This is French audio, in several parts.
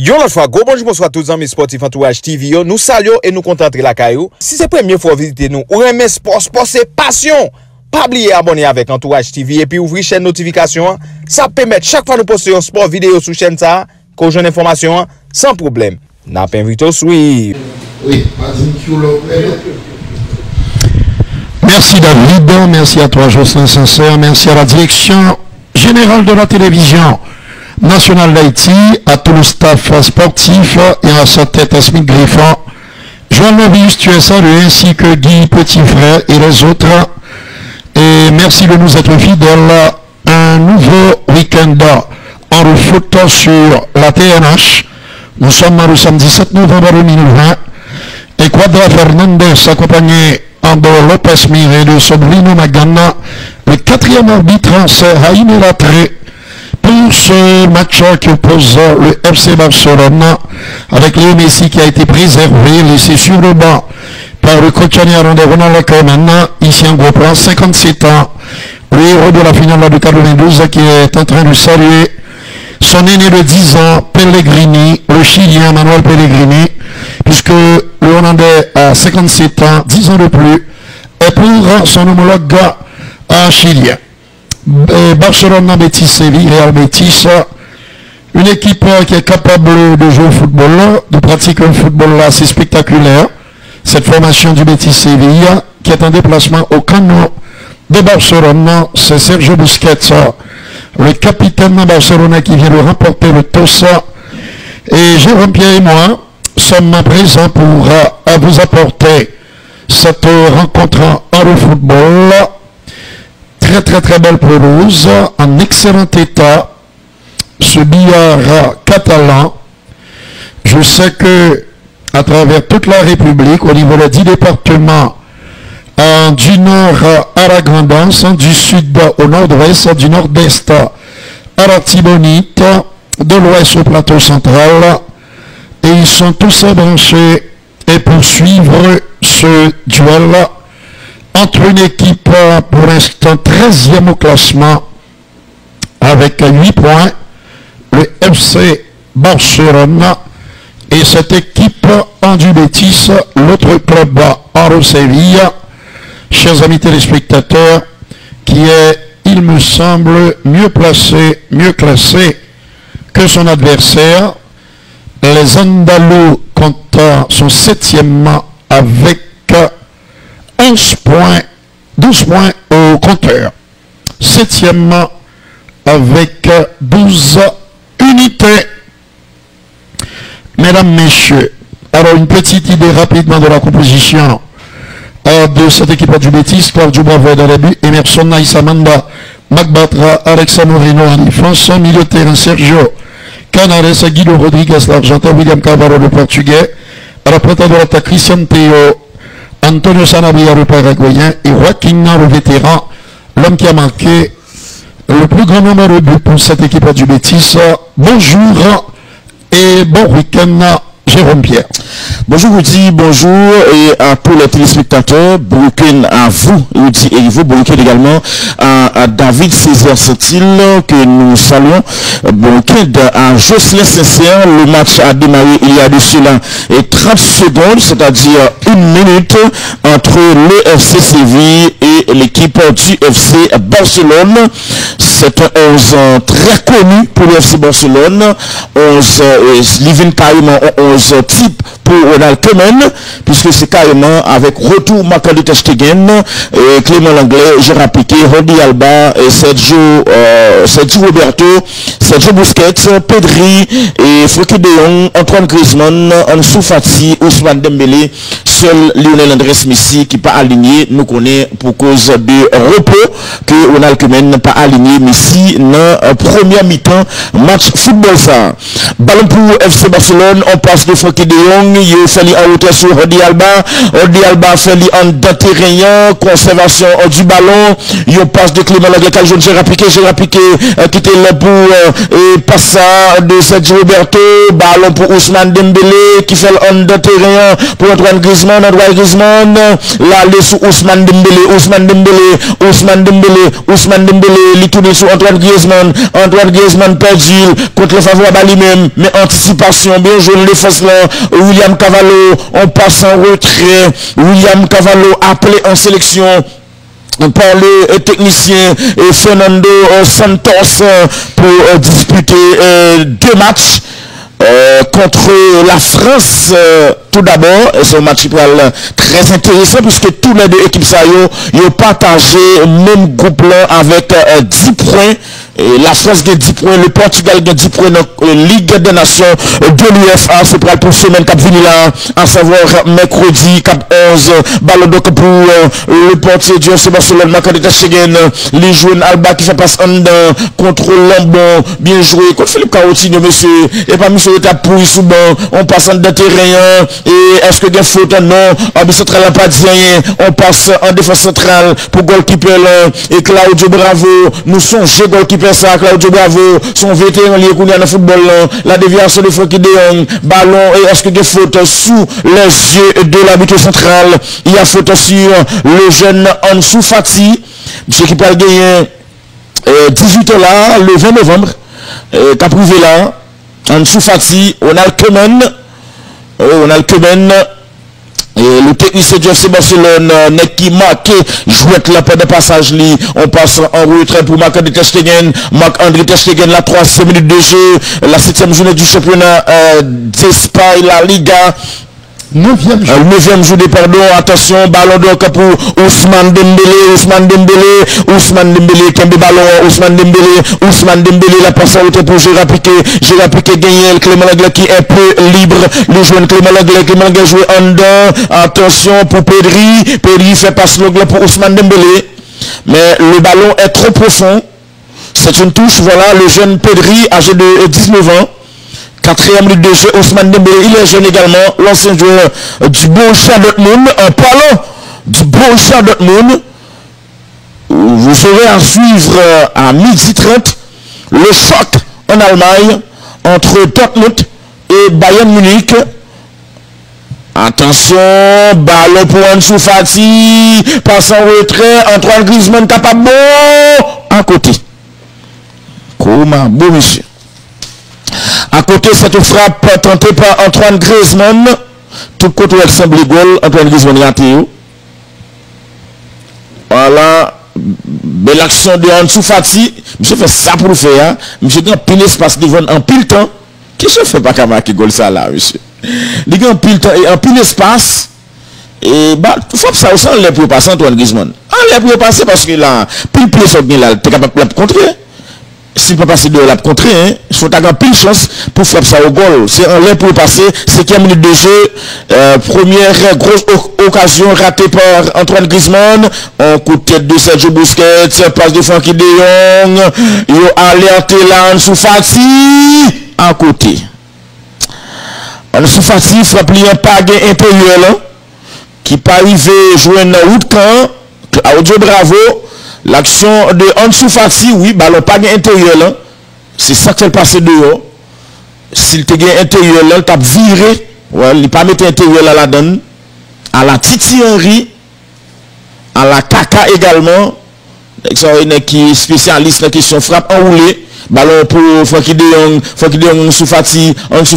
Yon l'autre fois, go bonjour, bonsoir tous les amis sportifs Entourage TV. Nous saluons et nous contentons la caillou. Si c'est la première fois visiter nous, ou aimer sport, c'est passion. Pas oublier abonner avec Entourage TV et puis ouvrir chaîne notification. Ça permet chaque fois nous poster un sport vidéo sur chaîne ça, qu'on joue information sans problème. N'a pas invité au suivre. Oui, merci David, merci à toi Jocelyn Sincère, merci à la direction générale de la télévision nationale d'Haïti, à tout le staff sportif et à sa tête à Smith Griffon, Joël Novice, tu es salué, ainsi que Guy Petit Frère et les autres. Et merci de nous être fidèles. Un nouveau week-end en foot sur la TNH. Nous sommes le samedi 7 novembre 2020. Et Quadra Fernandez, accompagné Ando Lopez Mire et de Sobrino Magana, le quatrième arbitre, c'est Jaime Latré, pour ce match qui oppose le FC Barcelone avec Léo Messi qui a été préservé, laissé sur le banc par le coach de Ronald Koeman, ici en gros plan, 57 ans, le héros de la finale de 92 qui est en train de saluer son aîné de 10 ans, Pellegrini, le Chilien Manuel Pellegrini, puisque le Hollandais a 57 ans, 10 ans de plus, et pour son homologue chilien. Barcelone, Betis, Séville, Real Betis, une équipe qui est capable de jouer au football, de pratiquer un football assez spectaculaire. Cette formation du Betis Séville qui est en déplacement au Camp de Barcelone, c'est Sergio Busquets, le capitaine de Barcelone qui vient de remporter le TOS. Et Jérôme Pierre et moi sommes présents pour vous apporter cette rencontre en football. Très belle pelouse, en excellent état, ce billard catalan. Je sais que à travers toute la République, au niveau des 10 départements, du nord à la Grandance, du sud au nord-ouest, du nord-est à la Tibonite, de l'ouest au plateau central, et ils sont tous branchés et poursuivre ce duel entre une équipe pour l'instant 13e au classement avec 8 points, le FC Barcelone, et cette équipe en du Betis, l'autre club en Séville, chers amis téléspectateurs, qui est, il me semble, mieux placé, mieux classé que son adversaire. Les Andalous comptent son 7e avec 11 points, 12 points au compteur. 7e avec 12 unités. Mesdames, messieurs, alors une petite idée rapidement de la composition de cette équipe du Betis. Claudio Bravo dans les buts, Emerson Naïsamanda, Macbatra, Alexa Moreno en défense, milieu de terrain Sergio Canales, Guido Rodriguez, l'Argentin, William Carvalho, le Portugais, à la pointe de l'attaque Christian Théo, Antonio Sanabria, le Paraguayen, et Joaquin, le vétéran, l'homme qui a marqué le plus grand nombre de buts pour cette équipe du Betis. Bonjour et bon week-end, Jérôme Pierre. Bonjour Rudy, bonjour et à tous les téléspectateurs. Bon week-end à vous, Rudy et vous. Bon week-end également à David Césaire Sentil que nous saluons. Bon week-end à Jocelyn Sincère. Le match a démarré il y a de cela 30 secondes, c'est-à-dire 1 minute entre le FC Séville et l'équipe du FC Barcelone. C'est un 11 très connu pour le FC Barcelone. 11 living carrément 11 type pour Ronald Koeman, puisque c'est carrément avec retour Marc-André ter Stegen, Clément Langlais, Gérard Piqué, Jordi Alba, Sergio Roberto, Sergio Busquets, Pedri et Frenkie de Jong, Antoine Griezmann, Ansu Fati, Ousmane Dembélé. Seul Lionel Andrés Messi qui pas aligné, nous connaît pour cause de repos que Ronald Koeman n'a pas aligné Messi dans première mi-temps match football ça. Ballon pour FC Barcelone, on passe de Frenkie de Jong il fait en hauteur sur Odi Alba fait en terrain, conservation du ballon, il passe de Clément Langlais, Gérard Piqué, qui était là pour passer de Sergio Roberto, ballon pour Ousmane Dembélé, qui fait en terrain pour Antoine Griezmann, là, sous Ousmane Dembélé, il tourne sur Antoine Griezmann perdu contre le favorable à lui-même, mais anticipation, bien joué les forces là, William Cavallo, on passe en retrait, William Cavallo appelé en sélection par le technicien Fernando Santos pour disputer 2 matchs contre la France. Tout d'abord, c'est un match très intéressant puisque tous les deux équipes ont partagé le même groupe là avec 10 points. Et la France a 10 points, le Portugal a 10 points dans la Ligue des Nations de l'UFA. C'est pour semaine cap venu là, à savoir mercredi cap 11, ballon d'or pour le portier du FC Barcelone, Marc-André ter Stegen, les joueurs Alba qui fait passe en dedans, contrôle Lambon, bien joué, contre Philippe Coutinho, monsieur, et pas monsieur était pourri sous banc, on passe en dedans terrain, et est-ce que il y a faute? Non, en central n'a pas dit rien, on passe en défense centrale pour goalkeeper là, et Claudio Bravo, nous songeons goalkeeper ça, Claudio Bravo, son vétéran lié dans le football, la déviation de Frankie de Jong, ballon, et est-ce que des fautes sous les yeux de l'arbitre central? Il y a faute sur le jeune Ansu Fati, monsieur qui peut gagner 18 ans là, le 20 novembre, qu'a prouvé là, Ansu Fati, Ronald Koeman, et le technicien du FC Barcelone n'est qui marqué jouette là pendant passage li, on passe en retrait pour Marc-André ter Stegen, la 3e minute de jeu, la 7e journée du championnat d'Espagne, la Liga. 9e journée, pardon, attention, ballon d'or pour Ousmane Dembélé, Kembe ballon, Ousmane Dembélé, la passe en retrait pour Gérard Piqué gagné, Clément Langlais qui est un peu libre, le joueur Clément Langlais joue en dedans, attention pour Pedri fait passe l'anglais pour Ousmane Dembélé, mais le ballon est trop profond, c'est une touche, voilà, le jeune Pedri, âgé de 19 ans, 4e minute de jeu, Ousmane Dembélé, il est jeune également, l'ancien joueur du Borussia Dortmund. En parlant du Borussia Dortmund, vous aurez à suivre à 12h30 le choc en Allemagne entre Dortmund et Bayern Munich. Attention, ballon pour Ansu Fati, passe en retrait, Antoine Griezmann capable à côté. Comment beau monsieur. À côté, cette frappe tentée par Antoine Griezmann. Tout côté où elle semble goal, Antoine Griezmann raté. Voilà. Belle action de Ansu Fati. Monsieur fait ça pour le faire. Monsieur a un pile espace devant en pile temps. Qu'est-ce que je fais pas qu'à marquer goal ça là, monsieur? Il y a un pile temps et un pile espace. Et bah, il faut que ça aussi les pour passer Antoine Griezmann. Les pour passer parce que là, pile pied sur bien là, tu es capable de contrer. S'il ne peut pas passer de la contrée, il faut avoir pile chance pour frapper ça au goal. C'est un lait pour passer, 5e minute de jeu, première grosse occasion ratée par Antoine Griezmann, un coup de tête de Sergio Busquets, passe de Frankie de Jong, il a alerté là Ansu Fati à côté. Ansu Fati frappe un pagain intérieur qui pas arrivé jouer dans route camp, Claudio Bravo. L'action de Ansu Fati, oui, ballon pas intérieur là. C'est ça qui fait passer dehors. S'il te gagne intérieur là, il t'a viré. Ouais, il pas mettre intérieur là la donne. À la Titi Henry, à la Kaka également. Qui est spécialiste dans la question frappe enroulée. Ballon pour Frankie de Jong, Ansu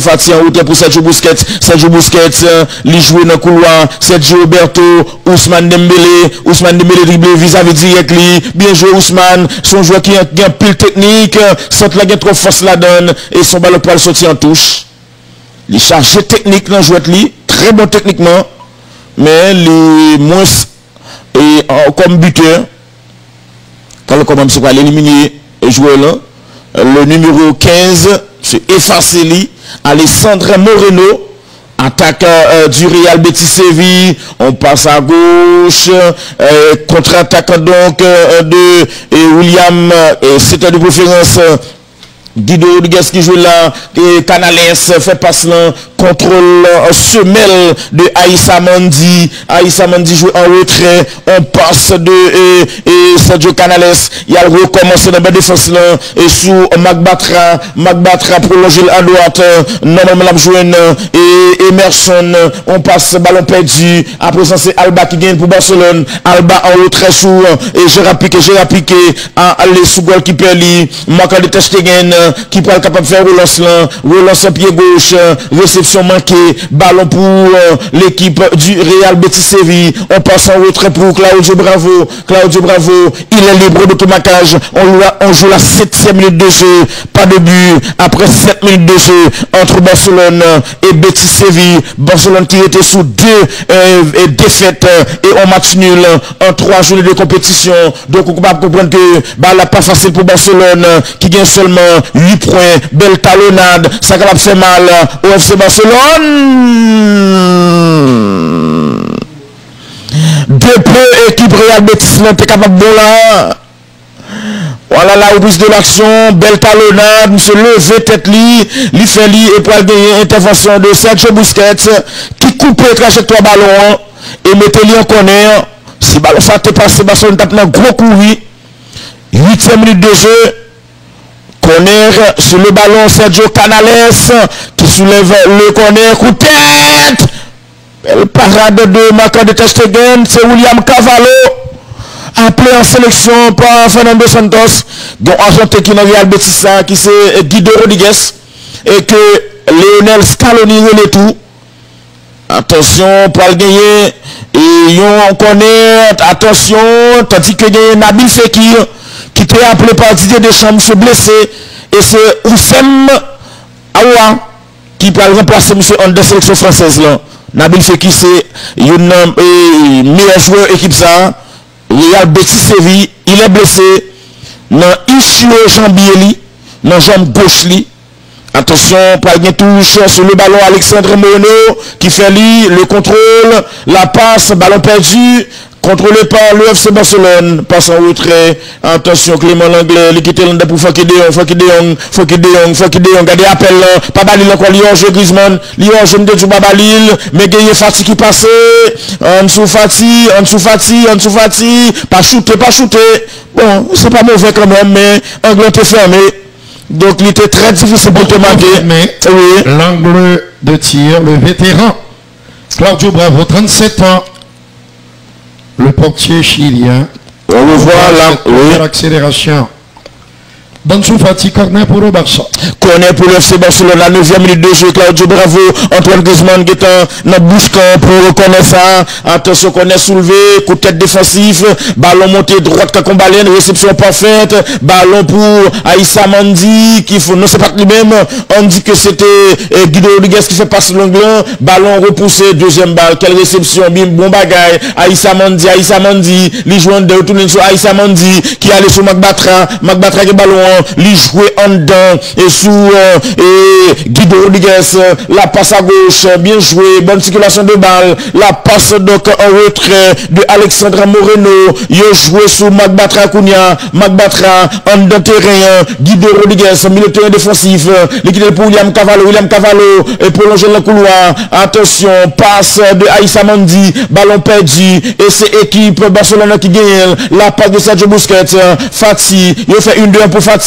Fati en route pour Sergio Busquets, il joue dans le couloir, Sergio Roberto, Ousmane Dembélé dribble vis-à-vis direct lui, bien joué Ousmane, son joueur qui a un pile technique, saute la trop force la donne, et son ballon pour le sortir en touche. Il chargé technique dans le joueur lui, très bon techniquement, mais les moins comme buteur, quand le commande va l'éliminer et jouer là. Le numéro 15, c'est effacé lui, Alessandro Moreno, attaque du Real Betis Séville, on passe à gauche, contre-attaque donc de William, c'était de préférence Guido Rodriguez qui joue là, et Canales fait passer là, contrôle semelle de Aïssa Mandi. Aïssa Mandi joue en retrait, on passe de Sergio Canales, il a recommencé dans la défense là, et sous Magbatra prolongé à droite, normalement la joine et Emerson, on passe ballon perdu, à présent c'est Alba qui gagne pour Barcelone, Alba en retrait sous, et Gérard Piqué, à aller sous goal qui perd lui, Marc de Testegen, qui peut être capable de faire relance pied gauche, réception manquée, ballon pour l'équipe du Real Betis Séville. On passe en retrait pour Claudio Bravo, il est libre d'automacage. On joue la 7e minute de jeu, pas de but après 7 minutes de jeu entre Barcelone et Betis Séville. Barcelone qui était sous 2 défaites et un match nul en 3 journées de compétition. Donc on peut comprendre que là pas facile pour Barcelone qui gagne seulement 8 points. Belle talonnade, ça va faire mal au FC Barcelone. Deux peu équipe Real Betis n'est capable de là. Voilà la reprise de l'action, belle talonnade, monsieur levé tête li fait li et pour gagner intervention de Sergio Busquets qui coupe le trajectoire ballon et mettez li en corner. Si ballon ça te passe, Barcelone tape un gros coup. 8e minute de jeu. Corner sur le ballon, Sergio Canales qui soulève le corner, coup de tête. Belle parade de Marc de Testegen, c'est William Cavallo, appelé en sélection par Fernando Santos, dont Argentin qui n'a Real Betis qui c'est Guido Rodriguez, et que Lionel Scaloni relève tout. Attention pour le gagner, et on connaît, attention, tandis que il y a Nabil Fekir, qui était appelé par Didier Deschamps, se blessé, et c'est Oussem Awa qui peut remplacer M. en de sélection française là. Nabil Fekir c'est un meilleur joueur équipe ça. Real Betis Séville, il est blessé dans Ischio Jambieli, dans jambe gauche li. Attention, pas de touche sur le ballon Alexandre Moreno qui fait le contrôle, la passe, ballon perdu. Contrôlé par le FC Barcelone, passe en retrait. Attention, Clément Langlais, il quitte l'un pour Faki de Jong, gardez appel, Babalil encore, Lyon, Griezmann, Lyon, jeune de Babalil, mais gagné Fati qui passe, Ansu Fati, pas shooté. Bon, c'est pas mauvais quand même, mais Anglais était fermé. Donc il était très difficile pour te marquer. Oui. L'angle de tir, le vétéran, Claudio Bravo, 37 ans. Le portier chilien. On le voit là. L'accélération. Dansu Fati, corner pour le Barça. Corner pour le FC Barcelone, la 9e minute de jeu. Claudio Bravo, Antoine Griezmann qui est dans bouche pour reconnaître ça. Attention, corner soulevé, coup de tête défensif, ballon monté droite comme baleine, réception parfaite, ballon pour Aïssa Mandi qui faut, non c'est pas lui-même, on dit que c'était Guido Rodriguez qui fait passer l'angle, ballon repoussé, deuxième balle, quelle réception, bim, bon bagaille, Aïssa Mandi, les joueurs de retourner sur Aïssa Mandi qui allait sur Magbatra qui ballon lui jouer en dedans et sous Guido Rodriguez, la passe à gauche, bien joué, bonne circulation de balle, la passe donc en retrait de Alexandre Moreno, il a joué sous Magbatra en dedans terrain, Guido Rodriguez, milieu de terrain défensif, l'équipe pour William Cavallo et prolonger le couloir, attention, passe de Aïssa Mandi, ballon perdu, et c'est équipe Barcelone qui gagne, la passe de Sergio Busquets, Fati, il fait 1-2 pour Fati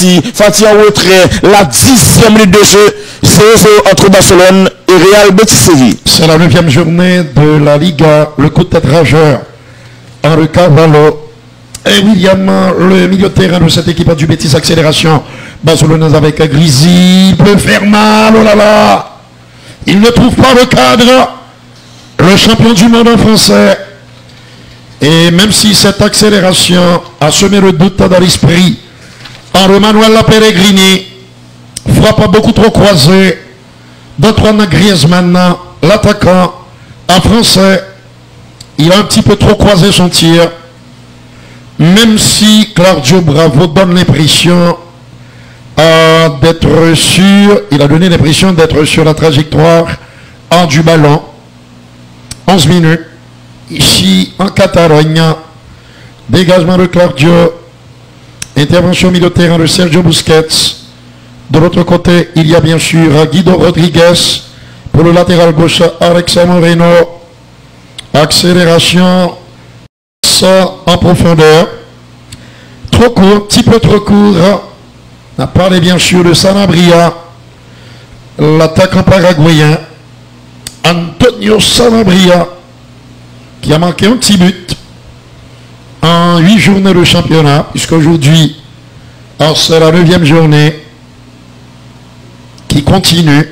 en retrait, la 10e minute de jeu, 0-0 entre Barcelone et Real Betis Séville. C'est la 9e journée de la Liga, le coup de tête rageur, Henri Cavallo et William, le milieu de terrain de cette équipe du Betis, accélération, Barcelone avec Grisi, il peut faire mal, oh là là, il ne trouve pas le cadre, le champion du monde en français, et même si cette accélération a semé le doute dans l'esprit, Henri Manuel Pellegrini, frappe beaucoup trop croisé d'Antoine Griezmann, l'attaquant en français, il a un petit peu trop croisé son tir, même si Claudio Bravo donne l'impression d'être sûr, il a donné l'impression d'être sur la trajectoire du ballon. 11 minutes, ici en Catalogne, dégagement de Claudio. Intervention milieu de terrain de Sergio Busquets. De l'autre côté, il y a bien sûr Guido Rodriguez. Pour le latéral gauche, Alexa Moreno. Accélération en profondeur. Trop court, petit peu trop court. On a parlé bien sûr de Sanabria. L'attaquant paraguayen. Antonio Sanabria. Qui a marqué un petit but en 8 journées de championnat. Puisqu'aujourd'hui, c'est la 9e journée qui continue.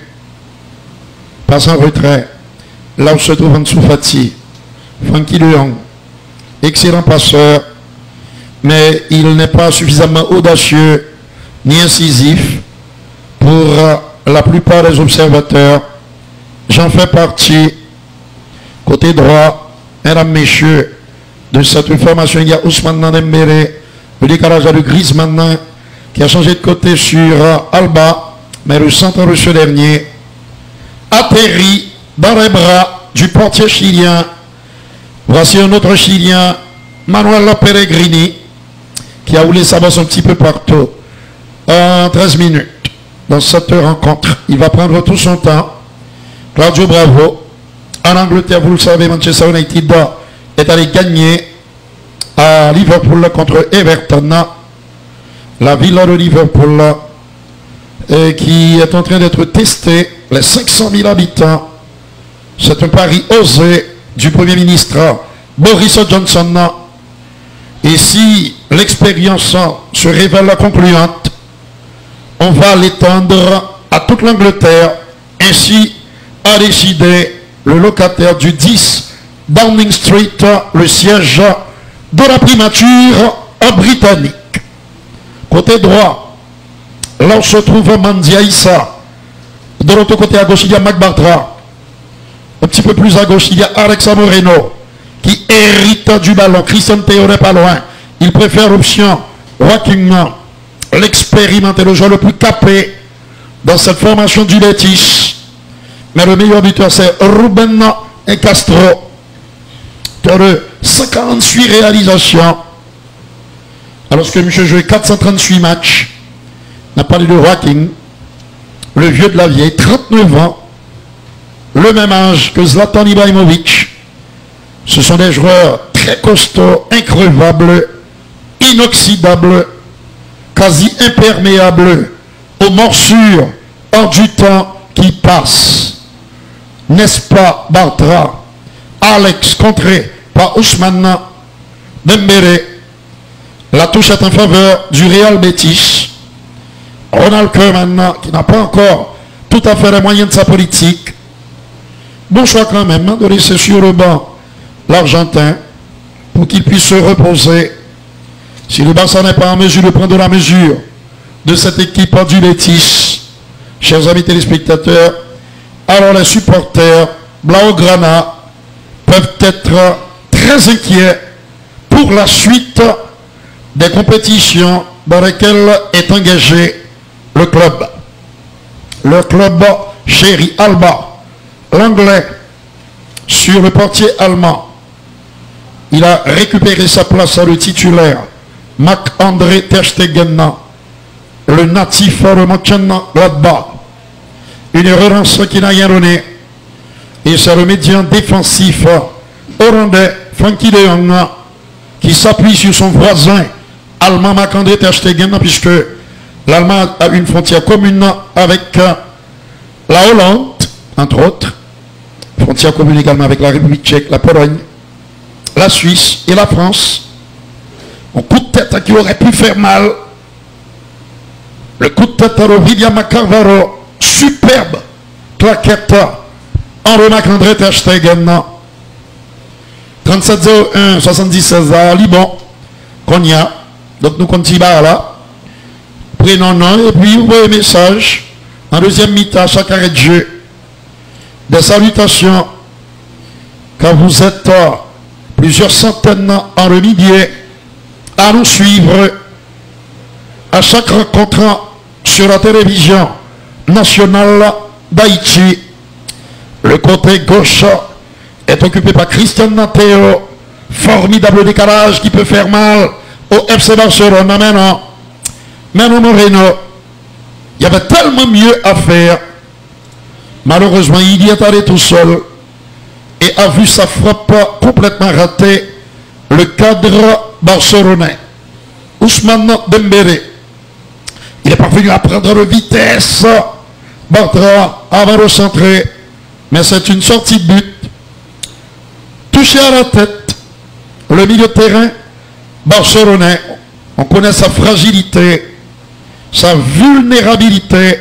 Passe en retrait. Là où se trouve Ansu Fati. Frankie de Jong. Excellent passeur. Mais il n'est pas suffisamment audacieux ni incisif pour la plupart des observateurs. J'en fais partie. Côté droit, mesdames, messieurs, de cette formation, il y a Ousmane Dembélé, le décalage de Griezmann qui a changé de côté sur Alba, mais le centre de ce dernier atterrit dans les bras du portier chilien. Voici un autre Chilien, Manuel Pellegrini, qui a roulé sa bosse un petit peu partout en 13 minutes dans cette rencontre. Il va prendre tout son temps. Claudio Bravo. En Angleterre, vous le savez, Manchester United est allé gagner à Liverpool contre Everton. La ville de Liverpool qui est en train d'être testée. Les 500 000 habitants. C'est un pari osé du Premier ministre Boris Johnson. Et si l'expérience se révèle concluante, on va l'étendre à toute l'Angleterre. Ainsi a décidé le locataire du 10 Downing Street, le siège de la primature britannique. Côté droit, là où se trouve Mandia Issa. De l'autre côté à gauche, il y a Mac Bartra. Un petit peu plus à gauche, il y a Alexa Moreno qui hérite du ballon. Christian Théo n'est pas loin. Il préfère l'option Joaquin, l'expérimenté, le joueur le plus capé dans cette formation du Betis. Mais le meilleur buteur, c'est Ruben Castro. De 148 réalisations. Alors que monsieur joué 438 matchs. On a parlé de Joaquin, le vieux de la vieille, 39 ans. Le même âge que Zlatan Ibrahimovic. Ce sont des joueurs très costauds, increvables, inoxydables, quasi imperméables aux morsures hors du temps qui passe. N'est-ce pas, Bartra? Alex contré par Ousmane Dembélé. La touche est en faveur du Real Betis. Ronald Koeman, qui n'a pas encore tout à fait les moyens de sa politique. Bon choix quand même de laisser sur le banc l'Argentin pour qu'il puisse se reposer. Si le Barça n'est pas en mesure de prendre la mesure de cette équipe du Betis, chers amis téléspectateurs, alors les supporters Blaugrana peuvent être très inquiets pour la suite des compétitions dans lesquelles est engagé le club. Le club chéri Alba, l'anglais, sur le portier allemand. Il a récupéré sa place à le titulaire, Marc-André Ter Stegen, le natif de Mönchengladbach. Une relance qui n'a rien donné. Et c'est le médian défensif hollandais, Frankie de Jong, qui s'appuie sur son voisin allemand Marc-André Ter Stegen, puisque l'Allemagne a une frontière commune avec la Hollande, entre autres. Frontière commune également avec la République tchèque, la Pologne, la Suisse et la France. Un coup de tête qui aurait pu faire mal. Le coup de tête de William Carvalho. Superbe claquette en Marc-André Ter Stegen. 37-01, 76 à Liban. Konya. Donc nous continuons là. Prenons nom et puis vous voyez message. En deuxième mi-temps, chaque arrêt de jeu. Des salutations. Quand vous êtes plusieurs centaines en milliers à nous suivre à chaque rencontre sur la télévision nationale d'Haïti. Le côté gauche est occupé par Christian Théo. Formidable décalage qui peut faire mal au FC Barcelone. Maintenant Moreno. Il y avait tellement mieux à faire. Malheureusement, il y est allé tout seul et a vu sa frappe complètement ratée. Le cadre barcelonais, Ousmane Dembélé, il est parvenu à prendre de vitesse. Bartra avant de centrer, mais c'est une sortie de but. Touché à la tête, le milieu de terrain barcelonais, on connaît sa fragilité, sa vulnérabilité.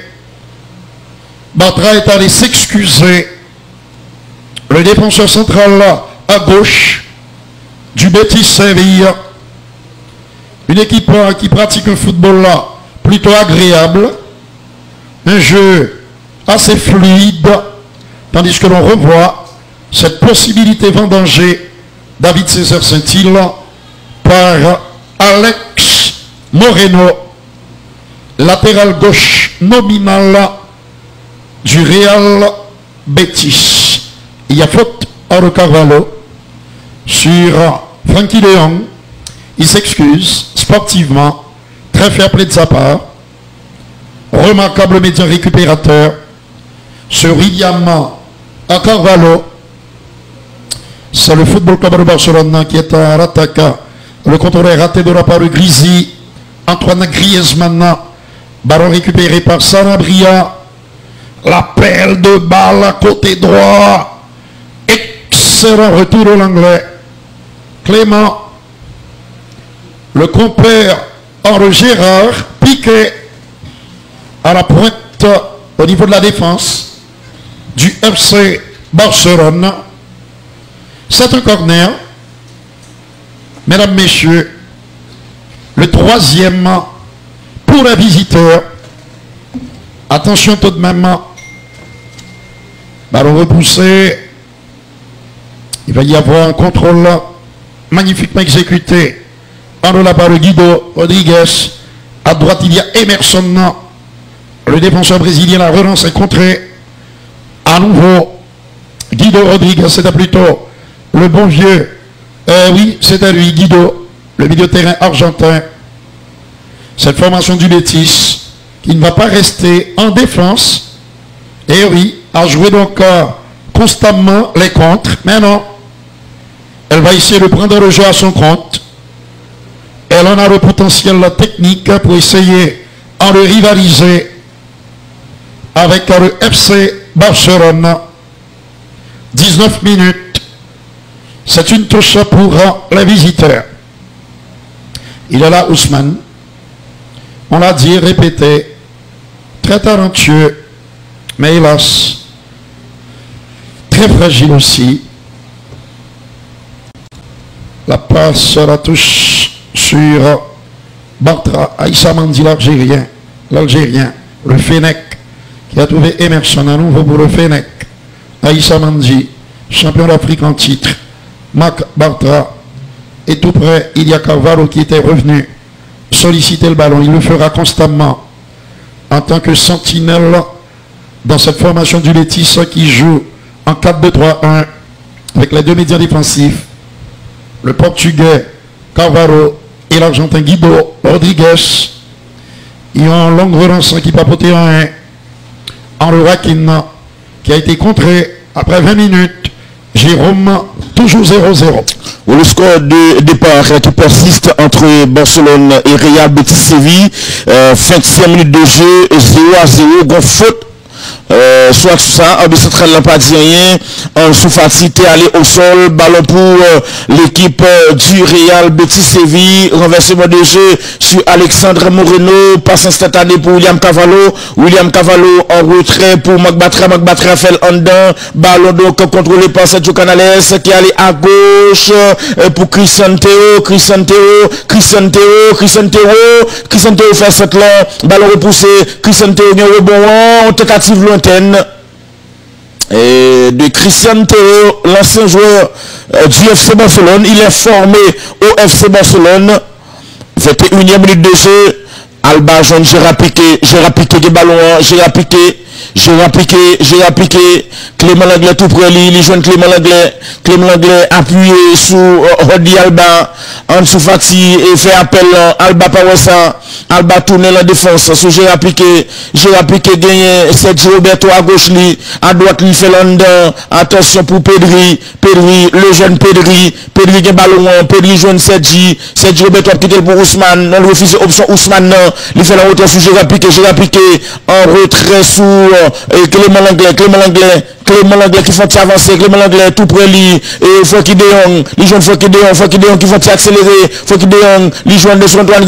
Bartra est allé s'excuser. Le défenseur central là, à gauche du Betis Séville, une équipe qui pratique un football là plutôt agréable, un jeu assez fluide, tandis que l'on revoit cette possibilité vendangée David César Saint-Hilaire par Alex Moreno, latéral gauche nominal du Real Betis. Il y a faute à Carvalho sur Frankie de Jong. Il s'excuse sportivement, très fair play de sa part. Remarquable média récupérateur sur William Carvalho. C'est le Football Club de Barcelone qui est en attaque. Le contrôle est raté de la part de Grisi. Antoine Griezmann. Ballon récupéré par Sanabria. L'appel de balle côté droit. Excellent retour de l'anglais. Clément. Le compère Henri Gérard. Piqué à la pointe au niveau de la défense du FC Barcelone. C'est un corner. Mesdames, messieurs, le troisième pour les visiteurs. Attention tout de même. Ballon repoussé. Il va y avoir un contrôle magnifiquement exécuté. En la part de Guido Rodriguez. À droite, il y a Emerson. Le défenseur brésilien, la relance est contrée. À nouveau, Guido Rodriguez, c'était plutôt le bon vieux. Oui, c'était lui, Guido, le milieu de terrain argentin. Cette formation du Betis, qui ne va pas rester en défense. Et oui, a joué donc constamment les contres. Mais non, elle va essayer de prendre le jeu à son compte. Elle en a le potentiel technique pour essayer en le rivaliser avec le FC Barcelone. 19 minutes. C'est une touche pour les visiteurs. Il est là, Ousmane. On l'a dit, répété. Très talentueux. Mais hélas, très fragile aussi. La passe, la touche sur Bartra. Aïssa Mandi, l'Algérien. Le Fennec. Qui a trouvé Emerson à nouveau pour le Fennec. Aïssa Mandi, champion d'Afrique en titre. Marc Bartra. Et tout près, il y a Carvalho qui était revenu solliciter le ballon. Il le fera constamment en tant que sentinelle dans cette formation du Betis qui joue en 4-2-3-1 avec les deux médias défensifs. Le Portugais Carvalho et l'Argentin Guido Rodriguez. Ils ont une longue relance qui papotait en 1. Henri Wakin qui a été contré après 20 minutes. Jérôme, toujours 0-0. Le score de départ qui persiste entre Barcelone et Real Betis Séville. 25 minutes de jeu, 0-0, gon faute. Soit ça, en central n'a pas dit rien. En sous-fatigué, allé au sol, ballon pour l'équipe du Real Betis Séville. Renversement de jeu sur Alexandre Moreno. Passe instantané pour William Carvalho. William Carvalho en retrait pour Marc Bartra. Marc Bartra fait en dedans. Ballon donc contrôlé par Sergio Canales qui allait à gauche pour Christian Théo. Christian Théo fait cette là. Ballon repoussé. Christian Théo vient au bon. Tentative lointaine de Christian Théo, l'ancien joueur du FC Barcelone. Il est formé au FC Barcelone. 21e minute de jeu. Alba Jean Gérard Piqué du ballon. Gérard Piqué Gérard Piqué, Clément Langlais tout près, il joue Clément Langlais appuyé sur Rodi Alba, Ansou Fati et fait appel Alba Pawessa, Alba tourne la défense sur Gérard Piqué gagne Sergio Roberto à gauche li, à droite il fait l'andin, attention pour Pedri, le jeune Pedri gagne ballon, Pedri joue Sergio Roberto a quitté pour Ousmane, non refuse option Ousmane non, il fait la hauteur sur Gérard Piqué en retrait sur Clément Langlais qui font avancer, Clément Langlais tout près lui, et Fouki de Jong, les jeunes Fouki de Jong qui font accélérer, Fouki de Jong, les jeunes de Antoine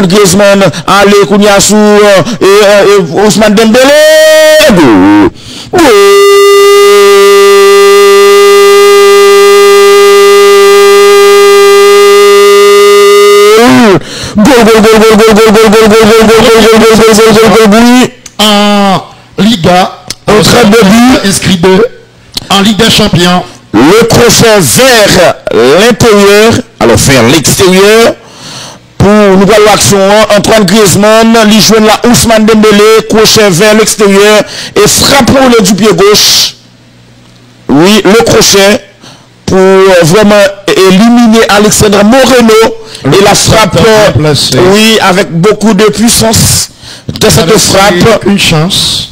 Griezmann, allez, Kounia sous, et Ousmane Dembélé, en Liga, très beau but inscrit 2 en Ligue des Champions. Le crochet vers l'intérieur, alors vers l'extérieur, pour nous voir l'action. Antoine Griezmann, il joue la Ousmane Dembélé, crochet vers l'extérieur et frappe le du pied gauche. Oui, le crochet pour vraiment éliminer Alexandre Moreno et la frappe, oui, avec beaucoup de puissance de cette frappe. Une chance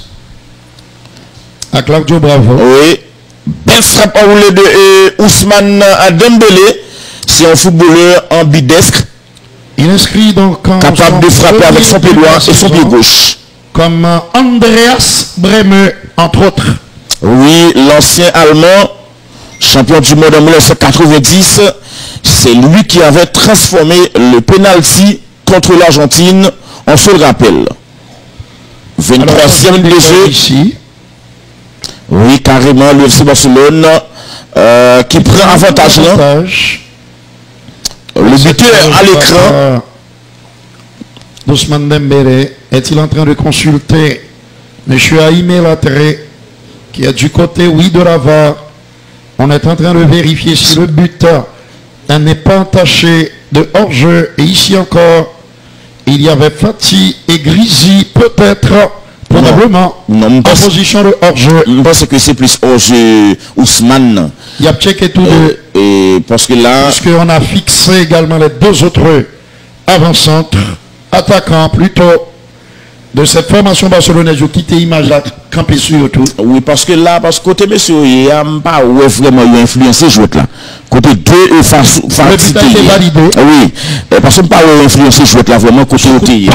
à Claudio Bravo. Oui, belle frappe enroulée de Ousmane Dembélé. C'est un footballeur ambidestre. Il inscrit donc capable de frapper avec son pied droit et son pied gauche. Comme Andreas Brehme, entre autres. Oui, l'ancien Allemand, champion du monde en 1990, c'est lui qui avait transformé le penalty contre l'Argentine, on se le rappelle. 23e de jeu. Ici. Oui, carrément, le FC Barcelone qui prend avantage là. Le buteur à l'écran. Ousmane Dembélé est-il en train de consulter M. Aimé Latré qui est du côté, oui, de la VAR. On est en train de vérifier si le buteur n'est pas entaché de hors-jeu. Et ici encore, il y avait Fati et Grisi, peut-être, probablement, en position de hors-jeu. Je pense que c'est plus hors-jeu Ousmane. Il y a checké tout de... Et parce que là... Puisqu'on a fixé également les deux autres avant-centres, attaquants plutôt, de cette formation barcelonaise qui était image là, campé sur tout. Oui, parce que là, parce que côté monsieur, il n'y a pas vraiment influencé jouer là. Côté 2 et face. Le but a été validé. Oui, parce que pas influencé jouer là vraiment côté côté.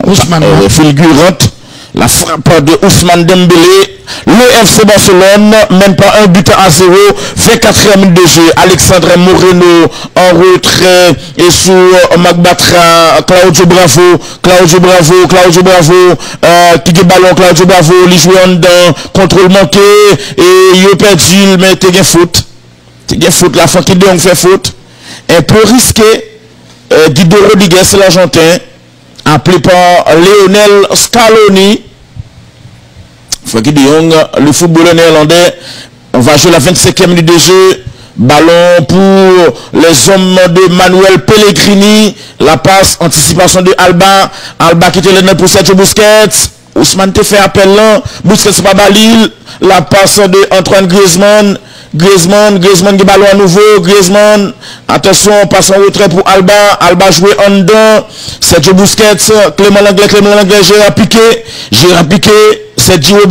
Ousmane. Fulgurante, la frappe de Ousmane Dembélé. Le FC Barcelone mène pas un but à 0. 24e minute de jeu. Alexandre Moreno en retrait et sous Magbatra. Claudio Bravo qui est ballon. Claudio Bravo il joue en dedans, contrôle manqué et il a perdu, mais il y a faute. Il y a faute, la fin qui dit on fait faute. Un peu risqué. Guido Rodriguez, l'Argentin, appelé par Lionel Scaloni. Frenkie de Jong, le footballeur néerlandais, on va jouer la 25e minute de jeu. Ballon pour les hommes de Manuel Pellegrini. La passe, anticipation de Alba. Alba qui était le nez pour Sergio Busquets. Ousmane te fait appel là. Busquets pas balil. La passe de Antoine Griezmann. Griezmann qui ballon à nouveau. Griezmann, attention, passe en retrait pour Alba. Alba joué en dedans. Sergio Busquets, Clément Langlais, Gérard Piqué, Sergio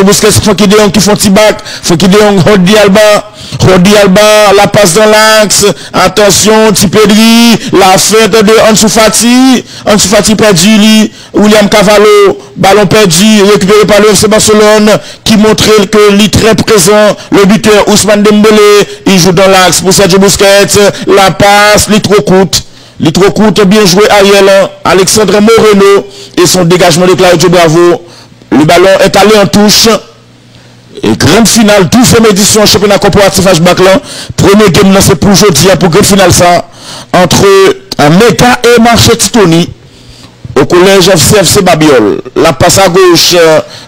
Busquets, Frenkie de Jong qui font Tibac, Frenkie de Jong, Rodi Alba, la passe dans l'axe, attention, Tipedri, la feinte de Ansou Fati perdu, William Cavallo, ballon perdu, récupéré par le FC Barcelone, qui montrait que il est très présent, le buteur Ousmane Dembélé, il joue dans l'axe pour Sergio Busquets, la passe, il trop courte, bien joué Ariel, Alexandre Moreno et son dégagement de Claudio Bravo. Le ballon est allé en touche. Et grande finale, 12e édition championnat corporatif HBAC là. Premier game là, c'est pour aujourd'hui, pour grande finale ça. Entre Meta et Marché Titoni. Au collège FC Babiol. La passe à gauche,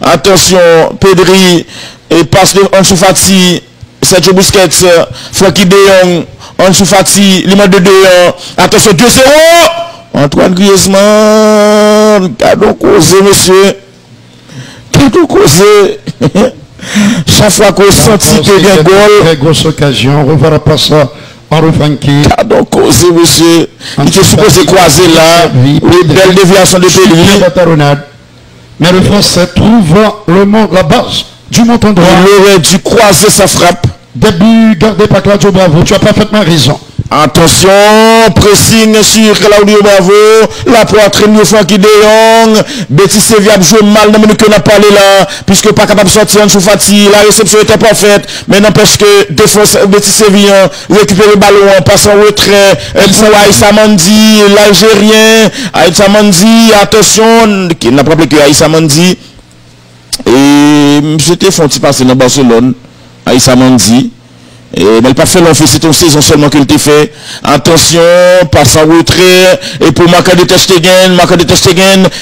attention, Pedri, et passe de Ansou Fati, Sergio Busquets, Frenkie de Jong, Ansou Fati, limite de 2-1. Attention, 2-0. Antoine Griezmann, cadeau causé, monsieur. Cadeau causé. Chaque fois qu'on sentit qu'il y a un goal. Très grosse occasion. On reverra pas ça en refranqué. Cadeau causé, monsieur. Il était supposé croiser là. Belle déviation de Pedri. Mais le Français trouve la base du montant droit. Il aurait dû croiser sa frappe. Début gardé par Claudio Bravo. Tu as parfaitement raison. Attention, pressing sur Claudio Bravo, la poitrine de Frankie de Jong, Betis Séville a joué mal dans le minute qu'on a parlé là, puisque pas capable de sortir en sous fatigue, la réception était parfaite, mais n'empêche que défense Betis Séville récupère le ballon, passe en retrait, pour Aïssa Mandi, l'Algérien, Aïssa Mandi, attention, qui n'a pas rappelé que Aïssa Mandi, et j'étais font-il passer dans Barcelone, Aïssa Mandi. Mais elle n'a pas fait l'enfer, c'est une saison seulement qu'elle t'a fait. Attention, passe en retrait. Et pour Marc de Ter Stegen,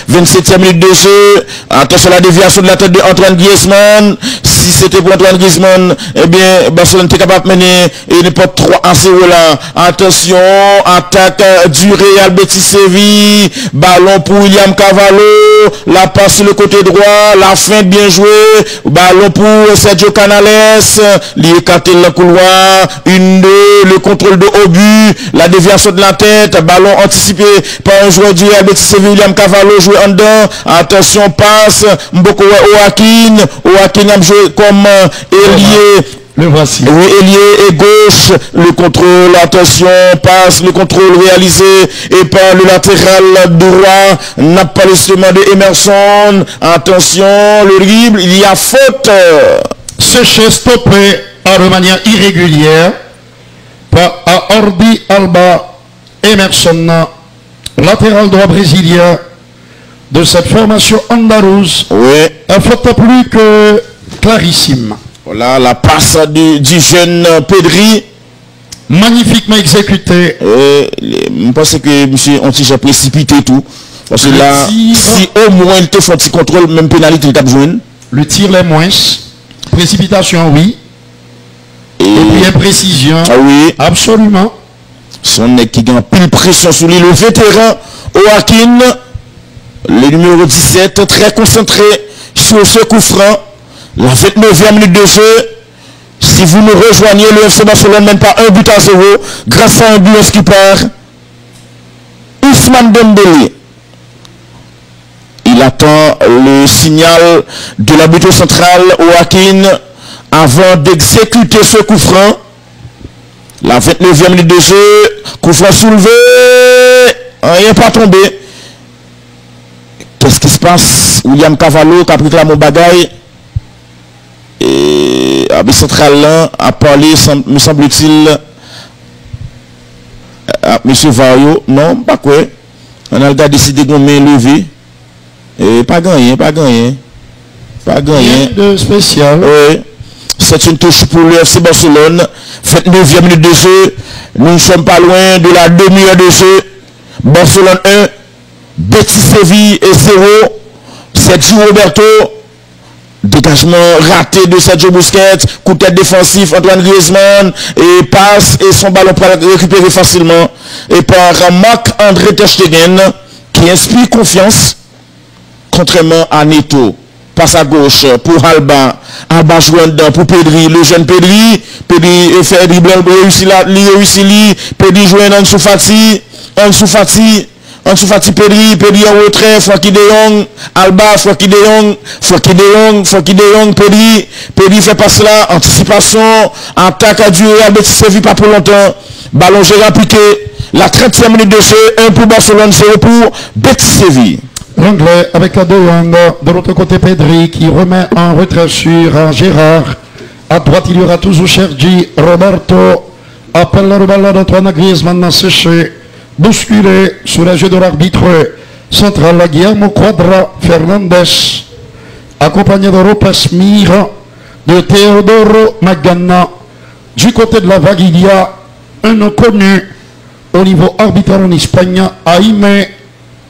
27e minute de jeu. Attention à la déviation de la tête de Antoine Griezmann. Si c'était pour Antoine Griezmann, eh bien, Barcelone était capable de mener et n'importe 3-0 là. Attention, attaque du Real Betis Séville. Ballon pour William Cavallo. La passe sur le côté droit. La fin bien jouée. Ballon pour Sergio Canales. L'écarté le couloir. 1-2, le contrôle de haut but, la déviation de la tête, ballon anticipé par un joueur du Real Betis Séville, William Cavallo, joué en dedans. Attention, passe, Mboko Oakin a joué comme ailier. Le voici. Oui, ailier et gauche, le contrôle, attention, passe, le contrôle réalisé et par le latéral droit, n'a pas le seulement de Emerson. Attention, le dribble, il y a faute. Séché stoppé de manière irrégulière par Ordi Alba Emerson, latéral droit brésilien de cette formation andalouse. Oui. Un faute plus que clarissime. Voilà la passe du jeune Pedri. Magnifiquement exécuté. Je pense que monsieur Anti a précipité tout. Parce que là, si au moins il te fait un petit contrôle, même pénalité, il t'a besoin. Le tir les moins. Précipitation, oui. Et puis imprécision. Ah oui. Absolument. Son nez qui gagne pile pression sur lui. Le vétéran Oakin, le numéro 17, très concentré sur ce coup franc. La 29e minute de jeu. Si vous nous rejoignez, le FC Barcelone mène pas 1-0 grâce à un but qui part. Ousmane Dembélé. Il attend le signal de l'arbitre central Oakin avant d'exécuter ce coup franc. La 29e minute de jeu, coup franc soulevé, rien pas tombé. Qu'est-ce qui se passe? William Cavallo qui a pris la mon bagaille. Et l'arbitre central là a parlé, me semble-t-il, à M. Vario. Non, pas quoi. On a décidé de me lever. Et pas gagné. Pas gagné de spécial. Oui. C'est une touche pour le FC Barcelone. 29e minute de jeu. Nous ne sommes pas loin de la demi-heure de jeu. Barcelone 1, Betis Séville et 0. Sergio Roberto. Dégagement raté de Sergio Busquets. Coup de tête défensif, Antoine Griezmann. Et passe et son ballon pour récupérer facilement. Et par Marc-André Ter Stegen qui inspire confiance. Contrairement à Neto. Passe à gauche pour Alba. Alba joue dedans pour Pedri. Le jeune Pedri. Pedri fait dribble. Il réussit. Pedri joue en Ansu Fati. Pedri en retrait. Frankie de Jong. Alba. Frankie de Jong. Pedri fait passer là. Anticipation. Attaque à du Real Betis Séville pas pour longtemps. Ballon gérant piqué. La 30e minute de jeu. 1 pour Barcelone, 0 pour Betis Séville. L'anglais avec la De Jong, de l'autre côté Pedri qui remet en retrait sur Gérard. À droite il y aura toujours Sergi Roberto. Appelle le ballon d'Antoine Griezmann séché, bousculé sous les yeux de l'arbitre central Guillermo Quadra Fernandez, accompagné de Lopez Mira, de Teodoro Magana. Du côté de la vague il y a un inconnu au niveau arbitral en Espagne, Jaime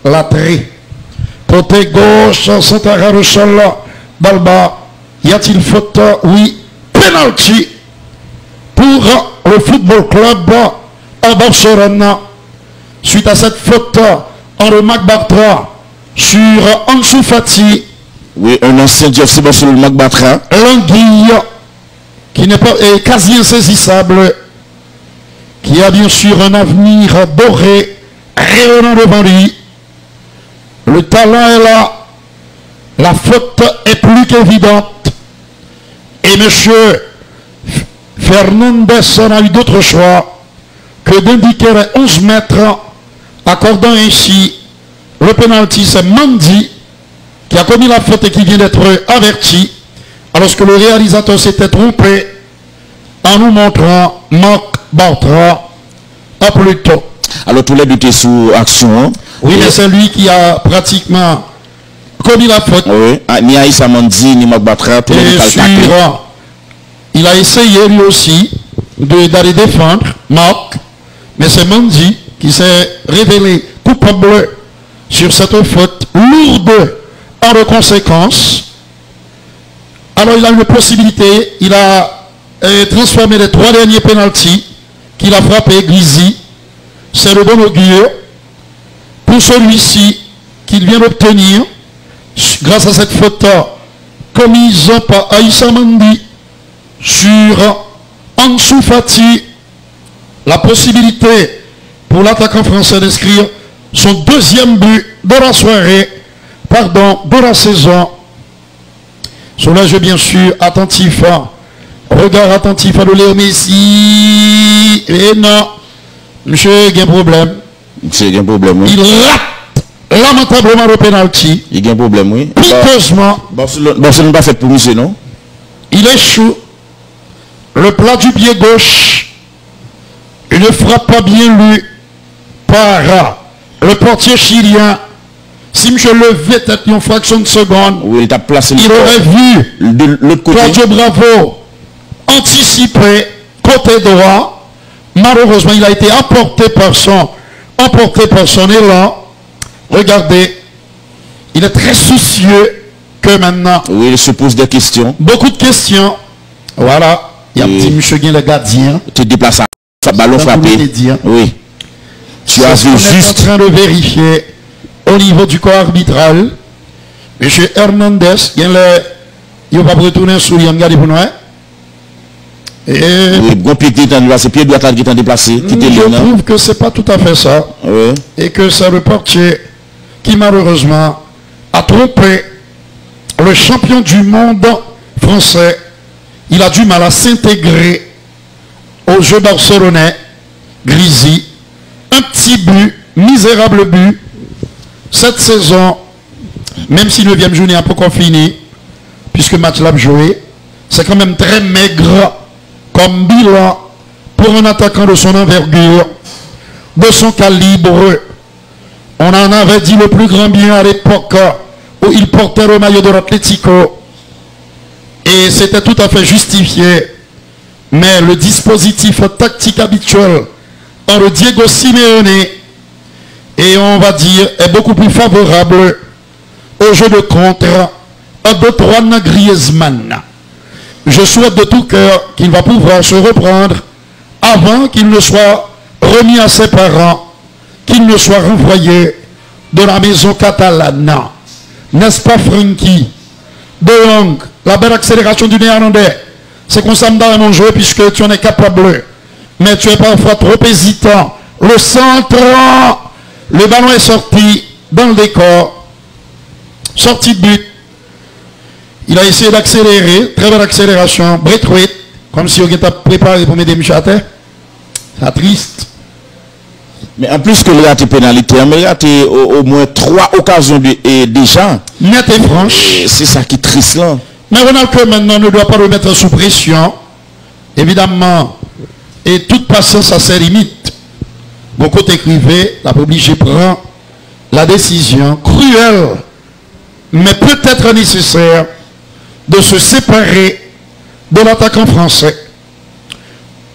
Latre. Côté gauche, Santa Rochelle, Balba. Y a-t-il faute? Oui. Penalty pour le Football Club à Barcelone. Suite à cette faute entre Mac Bartra sur Ansu Fati. Oui, un ancien du FC Barcelone, Mac Bartra. L'anguille, qui n'est pas est quasi insaisissable, qui a bien sûr un avenir doré, rayonnant devant lui. Le talent est là, la faute est plus qu'évidente. Et monsieur Fernandez n'a eu d'autre choix que d'indiquer les 11 mètres, accordant ainsi le pénalty. C'est Mendy qui a commis la faute et qui vient d'être averti, alors que le réalisateur s'était trompé en nous montrant Mac Bartra à plus tôt. Alors tous les deux étaient sous action. Oui, mais c'est lui qui a pratiquement commis la faute. Oui, ni Aïssa Mendy, ni Mac Bartra, tous les deux. Il a essayé lui aussi d'aller défendre Marc, mais c'est Mendy qui s'est révélé coupable sur cette faute lourde en conséquence. Alors il a une possibilité, il a transformé les 3 derniers pénaltys qu'il a frappé Glizzy. C'est le bon augure pour celui-ci qu'il vient d'obtenir grâce à cette faute commise par Aïssa Mendy sur Ansu Fati. La possibilité pour l'attaquant français d'inscrire son 2e but de la soirée, de la saison. Sur le jeu bien sûr attentif, regard attentif à Léo Messi. Et non, monsieur, il y a un problème. Il y a un problème, oui. Il rate lamentablement le penalty. Il y a un problème, oui. Piteusement. Barcelone n'est pas fait pour monsieur, non? Il échoue. Le plat du pied gauche. Une frappe pas bien lue par le portier chilien. Si M. levait tête une fraction de seconde, oui, il, placé il aurait vu de l'autre côté. Claudio Bravo anticiper côté droit. Malheureusement, il a été emporté par son élan. Regardez, il est très soucieux que maintenant. Oui, il se pose des questions. Beaucoup de questions. Voilà. Il y a un petit monsieur qui est le gardien. Tu te déplaces à ballon frappé. Oui. Tu as vu juste. On est en train de vérifier au niveau du corps arbitral. Monsieur Hernandez, il ne va pas retourner sur lui, regardez pour nous. Oui, bon pied qui est déplacé, pied droit qui est déplacé. Je trouve que ce n'est pas tout à fait ça. Oui. Et que c'est le portier qui malheureusement a trompé le champion du monde français. Il a du mal à s'intégrer au jeu barcelonais. Glizzy. Un petit but, misérable but. Cette saison, même si le 9e journée n'a pas encore fini, puisque le match l'a joué, c'est quand même très maigre comme bilan pour un attaquant de son envergure, de son calibre. On en avait dit le plus grand bien à l'époque où il portait le maillot de l'Atlético. Et c'était tout à fait justifié. Mais le dispositif tactique habituel entre Diego Simeone et on va dire est beaucoup plus favorable au jeu de contre d'Antoine Griezmann. Je souhaite de tout cœur qu'il va pouvoir se reprendre avant qu'il ne soit remis à ses parents, qu'il ne soit renvoyé de la maison catalane. N'est-ce pas, Francky? De Jong, la belle accélération du néerlandais. C'est qu'on s'aime dans mon jeu puisque tu en es capable. Mais tu es parfois trop hésitant. Le centre, le ballon est sorti dans le décor. Sortie de but. Il a essayé d'accélérer. Très belle accélération. Braithwaite. Comme si on était préparé pour mettre des miches à terre. C'est triste. Mais en plus que le raté pénalité, il a raté au moins 3 occasions déjà. Net et franche. C'est ça qui est triste là. Mais Ronald Koeman maintenant ne doit pas le mettre sous pression. Évidemment. Et toute patience a ses limites. Bon côté privé, la obligé prend la décision cruelle, mais peut-être nécessaire, de se séparer de l'attaquant français.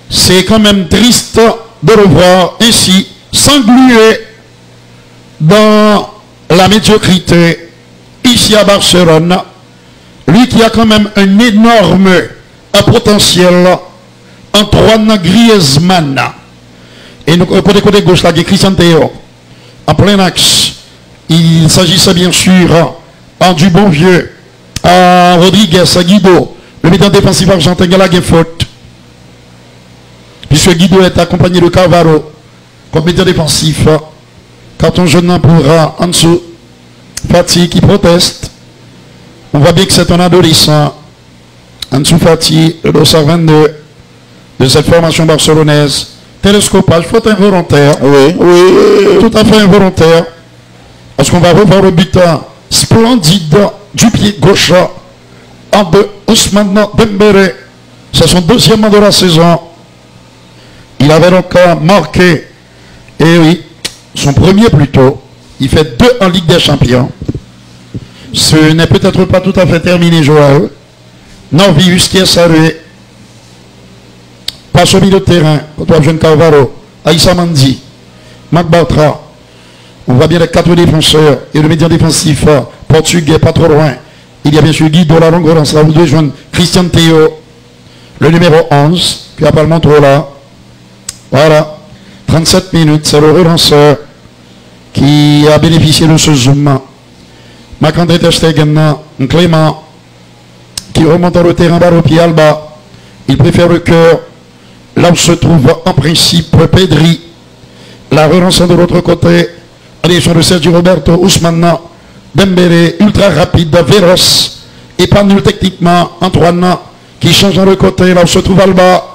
C'est quand même triste de le voir ainsi s'engluer dans la médiocrité ici à Barcelone. Lui qui a quand même un énorme potentiel, Antoine Griezmann. Et nous, côté gauche, là, il y a Christian Théo. En plein axe. Il s'agissait bien sûr du bon vieux Rodriguez, Guido, le médian défensif argentin, Galaguer faute. Puisque Guido est accompagné de Carvalho comme médian défensif. Carton jaune pour Ansu Fati qui proteste. On voit bien que c'est un adolescent. Ansu Fati, le dossard 22 de cette formation barcelonaise. Télescopage, faute involontaire. Oui, oui. Tout à fait involontaire. Parce qu'on va revoir le butin splendide du pied gauche de Ousmane Dembélé. C'est son deuxième de la saison. Il avait donc marqué, et oui, son premier plutôt. Il fait 2 en Ligue des Champions. Ce n'est peut-être pas tout à fait terminé, Joël. Norvius qui est salué. Passe au milieu de terrain. Contre jeune Carvalho. Aïssa Mandi. Marc Bartra. On voit bien les 4 défenseurs et le médian défensif portugais pas trop loin. Il y a bien sûr Guy de la longue relance. Là, vous devez joindre Christian Théo, le numéro 11, qui a pas le montre là. Voilà. 37 minutes, c'est le relanceur qui a bénéficié de ce zoom. Marc-André Ter Stegen, Clément, qui remonte dans le terrain bas au pied Alba. Il préfère le cœur. Là où se trouve en principe Pedri. La relance de l'autre côté. Direction de Sergio Roberto, Ousmane Dembélé, ultra rapide, véloce, et pas nul techniquement. Antoine qui change dans le côté, là où se trouve Alba.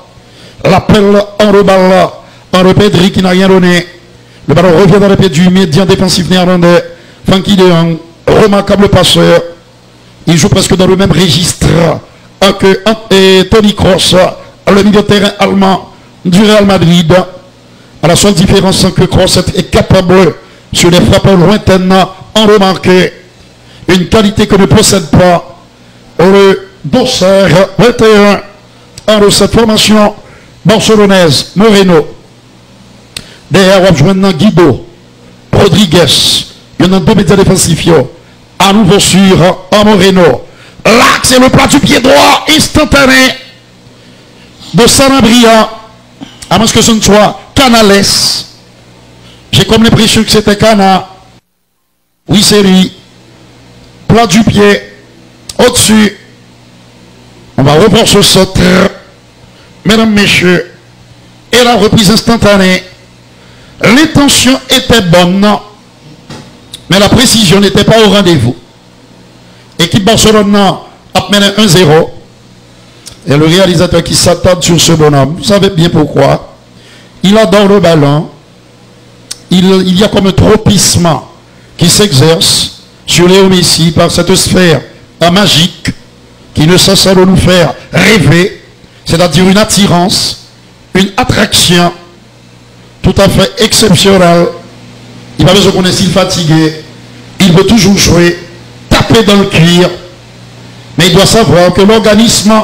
L'appel en reballe, en Pedri qui n'a rien donné. Le ballon revient dans les pieds du médian défensif néerlandais. Frankie de Jong, remarquable passeur. Il joue presque dans le même registre que Toni Kroos, le milieu de terrain allemand du Real Madrid. À la seule différence que Kroos est capable sur les frappes lointaines en remarquer une qualité que ne possède pas le dossard 21 de cette formation barcelonaise. Moreno derrière on joue maintenant Guido Rodriguez. Il y en a 2 médias défensifs à nouveau sur Moreno. L'axe et le plat du pied droit instantané de Sanabria, à moins que ce ne soit Canales. J'ai comme l'impression que c'était Cana. Oui, c'est lui. Plat du pied. Au-dessus. On va revoir ce centre. Mesdames, messieurs. Et la reprise instantanée. L'intention était bonne. Mais la précision n'était pas au rendez-vous. Équipe Barcelone a mené 1-0. Et le réalisateur qui s'attarde sur ce bonhomme, vous savez bien pourquoi. Il adore le ballon. Il y a comme un tropisme qui s'exerce sur Léo Messi par cette sphère magique qui ne cesse de nous faire rêver, c'est-à-dire une attirance, une attraction tout à fait exceptionnelle. Il n'a pas besoin qu'on est si fatigué, il veut toujours jouer, taper dans le cuir, mais il doit savoir que l'organisme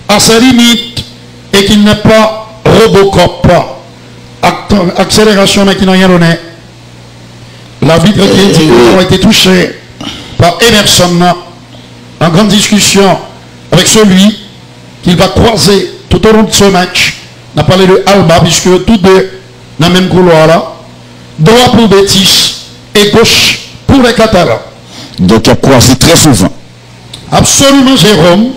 a ses limites et qu'il n'est pas Robocop. Accélération mais qui n'a rien donné. L'arbitre qui a été touché par Emerson en grande discussion avec celui qu'il va croiser tout au long de ce match. On a parlé de Alba puisque tous deux dans le même couloir là. Droit pour Betis et gauche pour les Catalans. Donc il a croisé très souvent. Absolument Jérôme.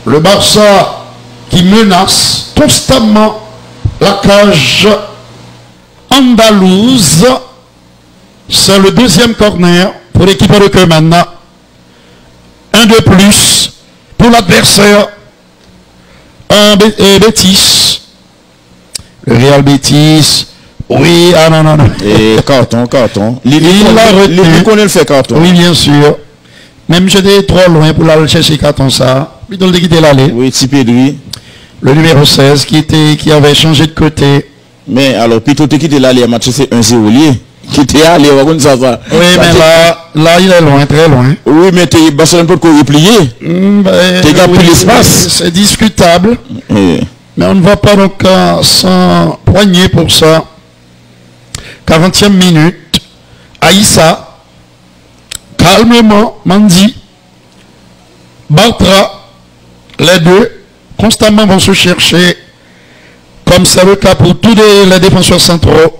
Le Barça qui menace constamment la cage andalouse. C'est le deuxième corner pour l'équipe de Koeman. Un de plus pour l'adversaire. Un Betis. Le Real Betis. Oui, ah non, non, non. Et carton. Il l'a retenu. Il connaît le fait carton. Oui, bien sûr. Même j'étais trop loin pour aller chercher carton ça. Puis dans le quitter l'aller. Oui, Tipédri. Le numéro 16 qui avait changé de côté. Mais alors, plutôt que quitter l'aller à match, c'est 1-0 lié. Qui était allé, on va ça. Oui, mais là, il est loin, très loin. Oui, mais Barcelone peut replier. T'es gars plus l'espace. C'est discutable. Oui. Mais on ne va pas donc s'en poigner pour ça. 40e minute. Aïssa. Calmement, Mandi. Bartra. Les deux constamment vont se chercher. Comme c'est le cas pour tous les défenseurs centraux.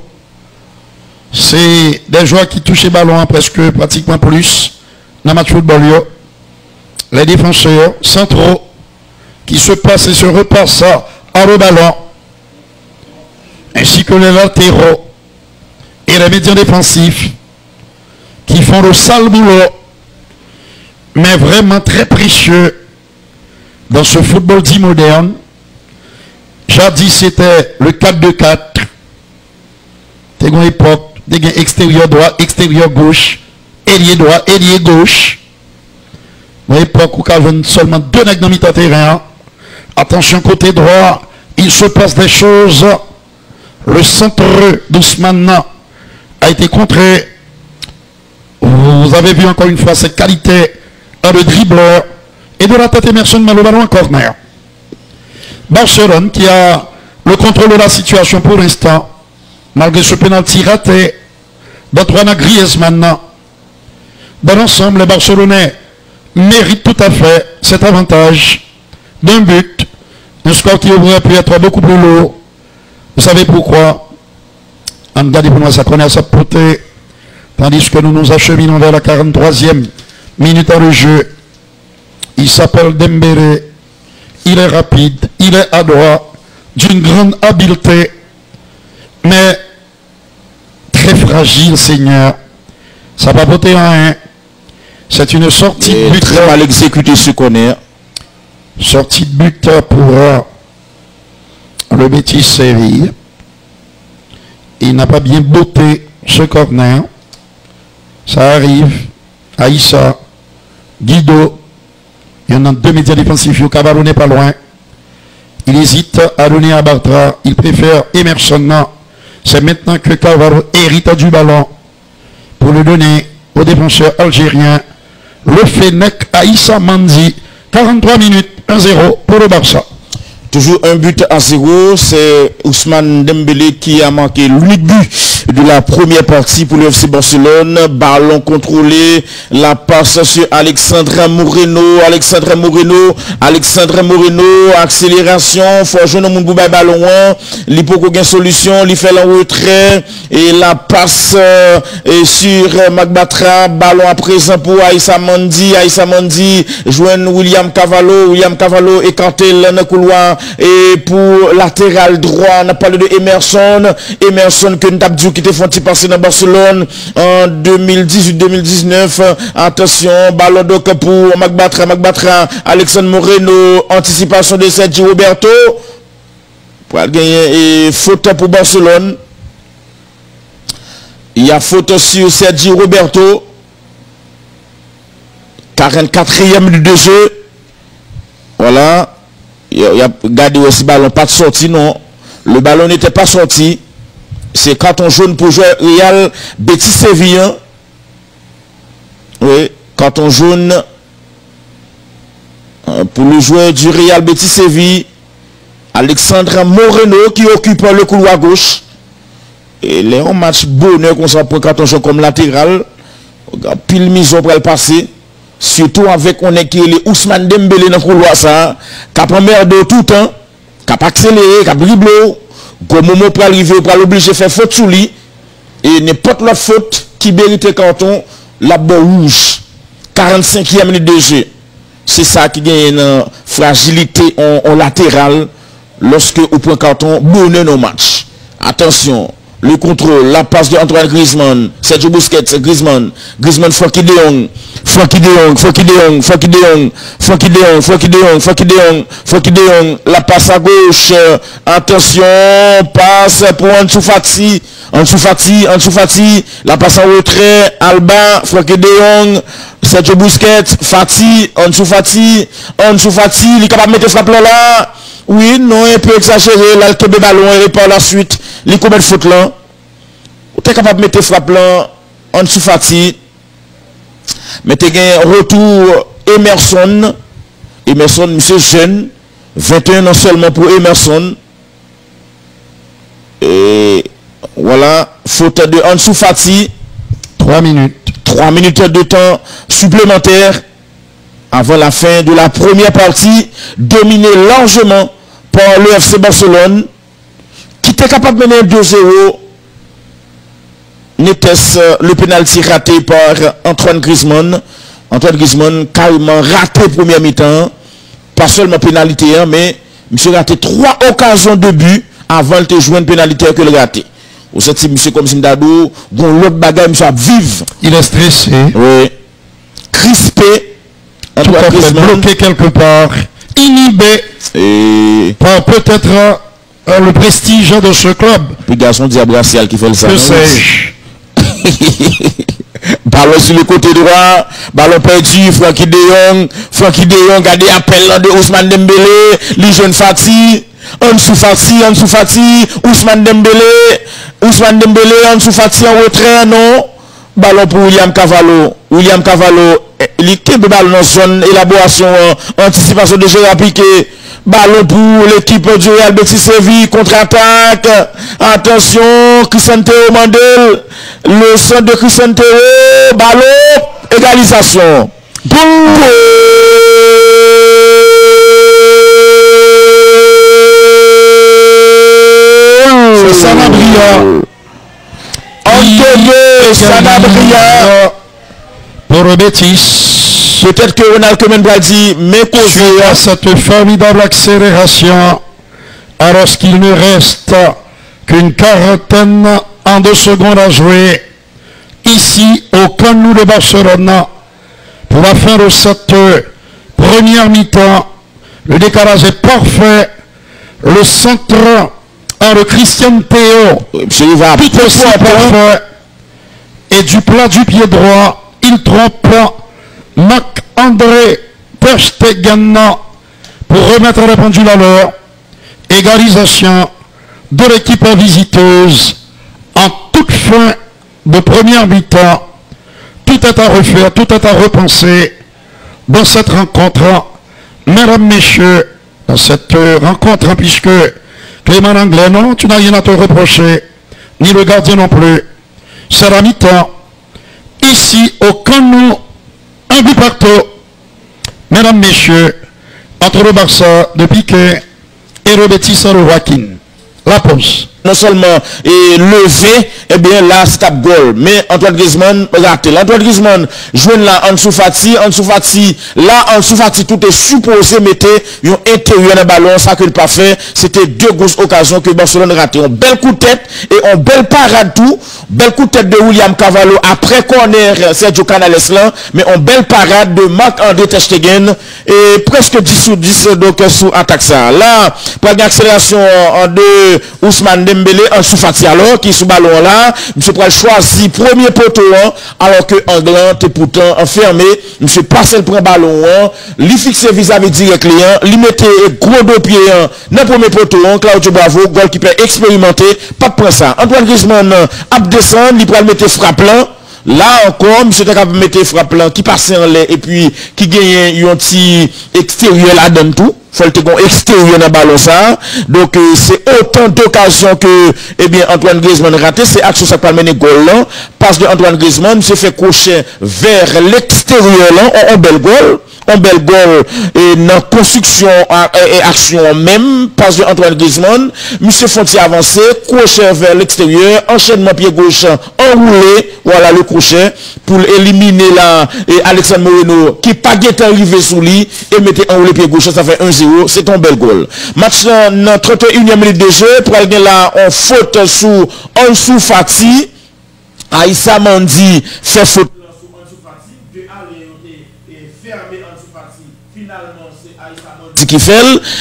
C'est des joueurs qui touchent le ballon presque pratiquement plus dans le match de football. Les défenseurs centraux qui se passent et se repassent à le ballon, ainsi que les latéraux et les médias défensifs qui font le sale boulot, mais vraiment très précieux dans ce football dit moderne. Jadis c'était le 4-2-4. T'es une époque, t'es extérieur droit, extérieur gauche, ailier droit, ailier gauche. Une époque où il y a seulement 2 nègres dans le terrain. Attention côté droit, il se passe des choses. Le centre d'Ousmane a été contré. Vous avez vu encore une fois cette qualité de dribbleur et de la tête Emerson, mais le ballon en corner. Barcelone qui a le contrôle de la situation pour l'instant, malgré ce pénalty raté d'Antoine Griezmann. Dans l'ensemble, les Barcelonais méritent tout à fait cet avantage d'un but, un score qui aurait pu être beaucoup plus lourd. Vous savez pourquoi? En regardant pour moi, ça connaît sa portée, tandis que nous nous acheminons vers la 43e minute de jeu. Il s'appelle Dembélé, il est rapide, il est adroit, d'une grande habileté, mais très fragile, Seigneur. Ça va voter en 1. C'est une sortie de but. Très mal exécuté ce connaît. Sortie de but pour le Betis Séville. Il n'a pas bien botté ce corner. Ça arrive. Aïssa, Guido. Il y en a 2 médias défensifs. Cavallo n'est pas loin. Il hésite à donner à Bartra. Il préfère Emerson. C'est maintenant que Cavallo hérite du ballon pour le donner au défenseur algérien. Le Fennec Aïssa Mandi. 43 minutes, 1-0 pour le Barça. Toujours un but à 0, c'est Ousmane Dembélé qui a marqué l'unique but de la première partie pour le FC Barcelone. Ballon contrôlé, la passe sur Alexandre Moreno, accélération, faut jouer dans mon ballon, il peut aucune solution, il fait le retrait et la passe sur Magbatra, ballon à présent pour Aïssa Mandi, joint William Cavallo écarté dans le couloir. Et pour latéral droit, on a parlé de Emerson que nous avons dit qui était fait passer dans Barcelone en 2018-2019. Attention, ballon donc pour Magbatra, Alexandre Moreno, anticipation de Sergio Roberto. Pour gagner et faute pour Barcelone. Il y a faute sur Sergio Roberto. 44e minute de jeu. Voilà. Il a gardé aussi ballon, pas de sortie, non. Le ballon n'était pas sorti. C'est carton jaune pour jouer Real Betis Séville. Oui, carton jaune pour le joueur du Real Betis Séville, Alexandre Moreno, qui occupe le couloir gauche. Et les un match bonheur qu'on s'en prend carton jaune comme latéral. Pile mise pour le passer. Surtout avec on est qui est Ousmane Dembélé dans le couloir ça, qui a pris de tout temps, qui a accéléré, qui a dribblé, au moment pour arriver, pour l'obliger de faire faute sous lui, et n'importe la faute qui mérite carton, la boue rouge. 45e minute de jeu. C'est ça qui gagne une fragilité en latéral lorsque au point carton, bonheur nos matchs. Attention. Le contrôle, la passe de Antoine Griezmann, Sergio Busquets, Griezmann, Frankie de Jong, la passe à gauche, attention, passe pour Ansu Fati, la passe en retrait, Alba, Frankie de Jong, Sergio Busquets, Ansu Fati, il est capable de mettre frappe là. Oui, non, un peu exagéré, là, le ballon, et par la suite, il commet de faute là. Tu es capable de mettre frappe là, en dessous Fati. Mais tu as un retour Emerson, monsieur jeune, 21 ans seulement pour Emerson. Et voilà, faute de Ansu Fati. 3 minutes. 3 minutes de temps supplémentaire avant la fin de la première partie, dominé largement par le FC Barcelone, qui était capable de mener 2-0, n'était-ce le pénalty raté par Antoine Griezmann. Antoine Griezmann carrément raté première mi-temps. Pas seulement pénalité, mais monsieur raté 3 occasions de but avant de jouer une pénalité que le raté. Ou c'est monsieur comme Simdadou, bon l'autre bagaille monsieur a vivre. Il est stressé. Oui. Crispé. Tout à fait bloqué quelque part. Inhibé. Et par peut-être le prestige de ce club. Puis garçon diabracial qui fait le ça. Que sais-je. Ballon sur le côté droit, ballon perdu, Frankie de Jong, gardé appel de Ousmane Dembélé, les jeunes Fati, Ansou Fati, Ousmane Dembélé, Ansou Fati en retrait, non. Ballon pour William Cavallo, l'équipe de ballon en zone, élaboration, anticipation de jeu appliqué. Ballon pour l'équipe du Real Betis Séville, contre-attaque. Attention, Christian Théo Mandel. Le centre de Christian Théo. Ballon, égalisation. C'est Sanabria. Antonio Sanabria. Pour le Betis. Peut-être que Ronald Koeman va dire, mais suite à cette formidable accélération, alors qu'il ne reste qu'une quarantaine de secondes à jouer, ici au Camp Nou de Barcelone, pour la fin de cette première mi-temps, le décalage est parfait, le centre de Christian Théo, tout aussi parfait, et du plat du pied droit, il trompe Marc-André Ter Stegen pour remettre la pendule à l'heure. Égalisation de l'équipe visiteuse en toute fin de première mi-temps. Tout est à refaire, tout est à repenser dans cette rencontre. Mesdames, messieurs, dans cette rencontre, puisque Clément Anglais, non, tu n'as rien à te reprocher, ni le gardien non plus. C'est la mi-temps. Ici, au Camp Nou, un but partout. Mesdames, messieurs, entre le Barça de Piqué et le Betis de Joaquin. La pause. Non seulement levé, eh bien là, stop goal. Mais Antoine Griezmann, raté. Antoine Griezmann joue là Ansou Fati, là Ansou Fati tout est supposé mettre un intérieur dans le ballon, ça qu'il n'a pas fait. C'était 2 grosses occasions que Barcelone raté. Un bel coup de tête et un bel parade tout. Bel coup de tête de William Cavallo après corner Sergio Canales là, mais un bel parade de Marc-André Ter Stegen et presque 10/10 donc sous attaque ça. Là, pour une accélération en deux Ousmane Dembélé en sous-fati alors qui sous ballon là, monsieur pral choisi premier poteau alors que Anglan était pourtant enfermé, monsieur passe le prend ballon li fixe vis-à-vis direct client, li mettait gros dos pied dans premier poteau Claudio Bravo, goalkeeper expérimenté, pas de prendre ça. Antoine Griezmann a descendre, il pral mettre frappe là. Là encore, monsieur t'a capable mettre frappe là qui passe en l'air et puis qui gagne un petit extérieur là dedans tout. Faut le tegon extérieur dans le ballon ça. Donc c'est autant d'occasions que eh bien Antoine Griezmann raté, c'est action ça peut mener goal là. Passe de Antoine Griezmann se fait crochet vers l'extérieur là, un bel goal. Un bel goal et dans construction et action même, passe de Antoine Griezmann, monsieur Fonti avancé, crochet vers l'extérieur, enchaînement pied gauche enroulé, voilà le crochet pour éliminer là et Alexandre Moreno qui pas guetté arrivé sous lui et mettait enroulé pied gauche, ça fait 1-0, c'est un bel goal. Match dans 31e minute de jeu, pour aller là en faute sous Ansou Fati, Aïssa Mandi fait faute qui fait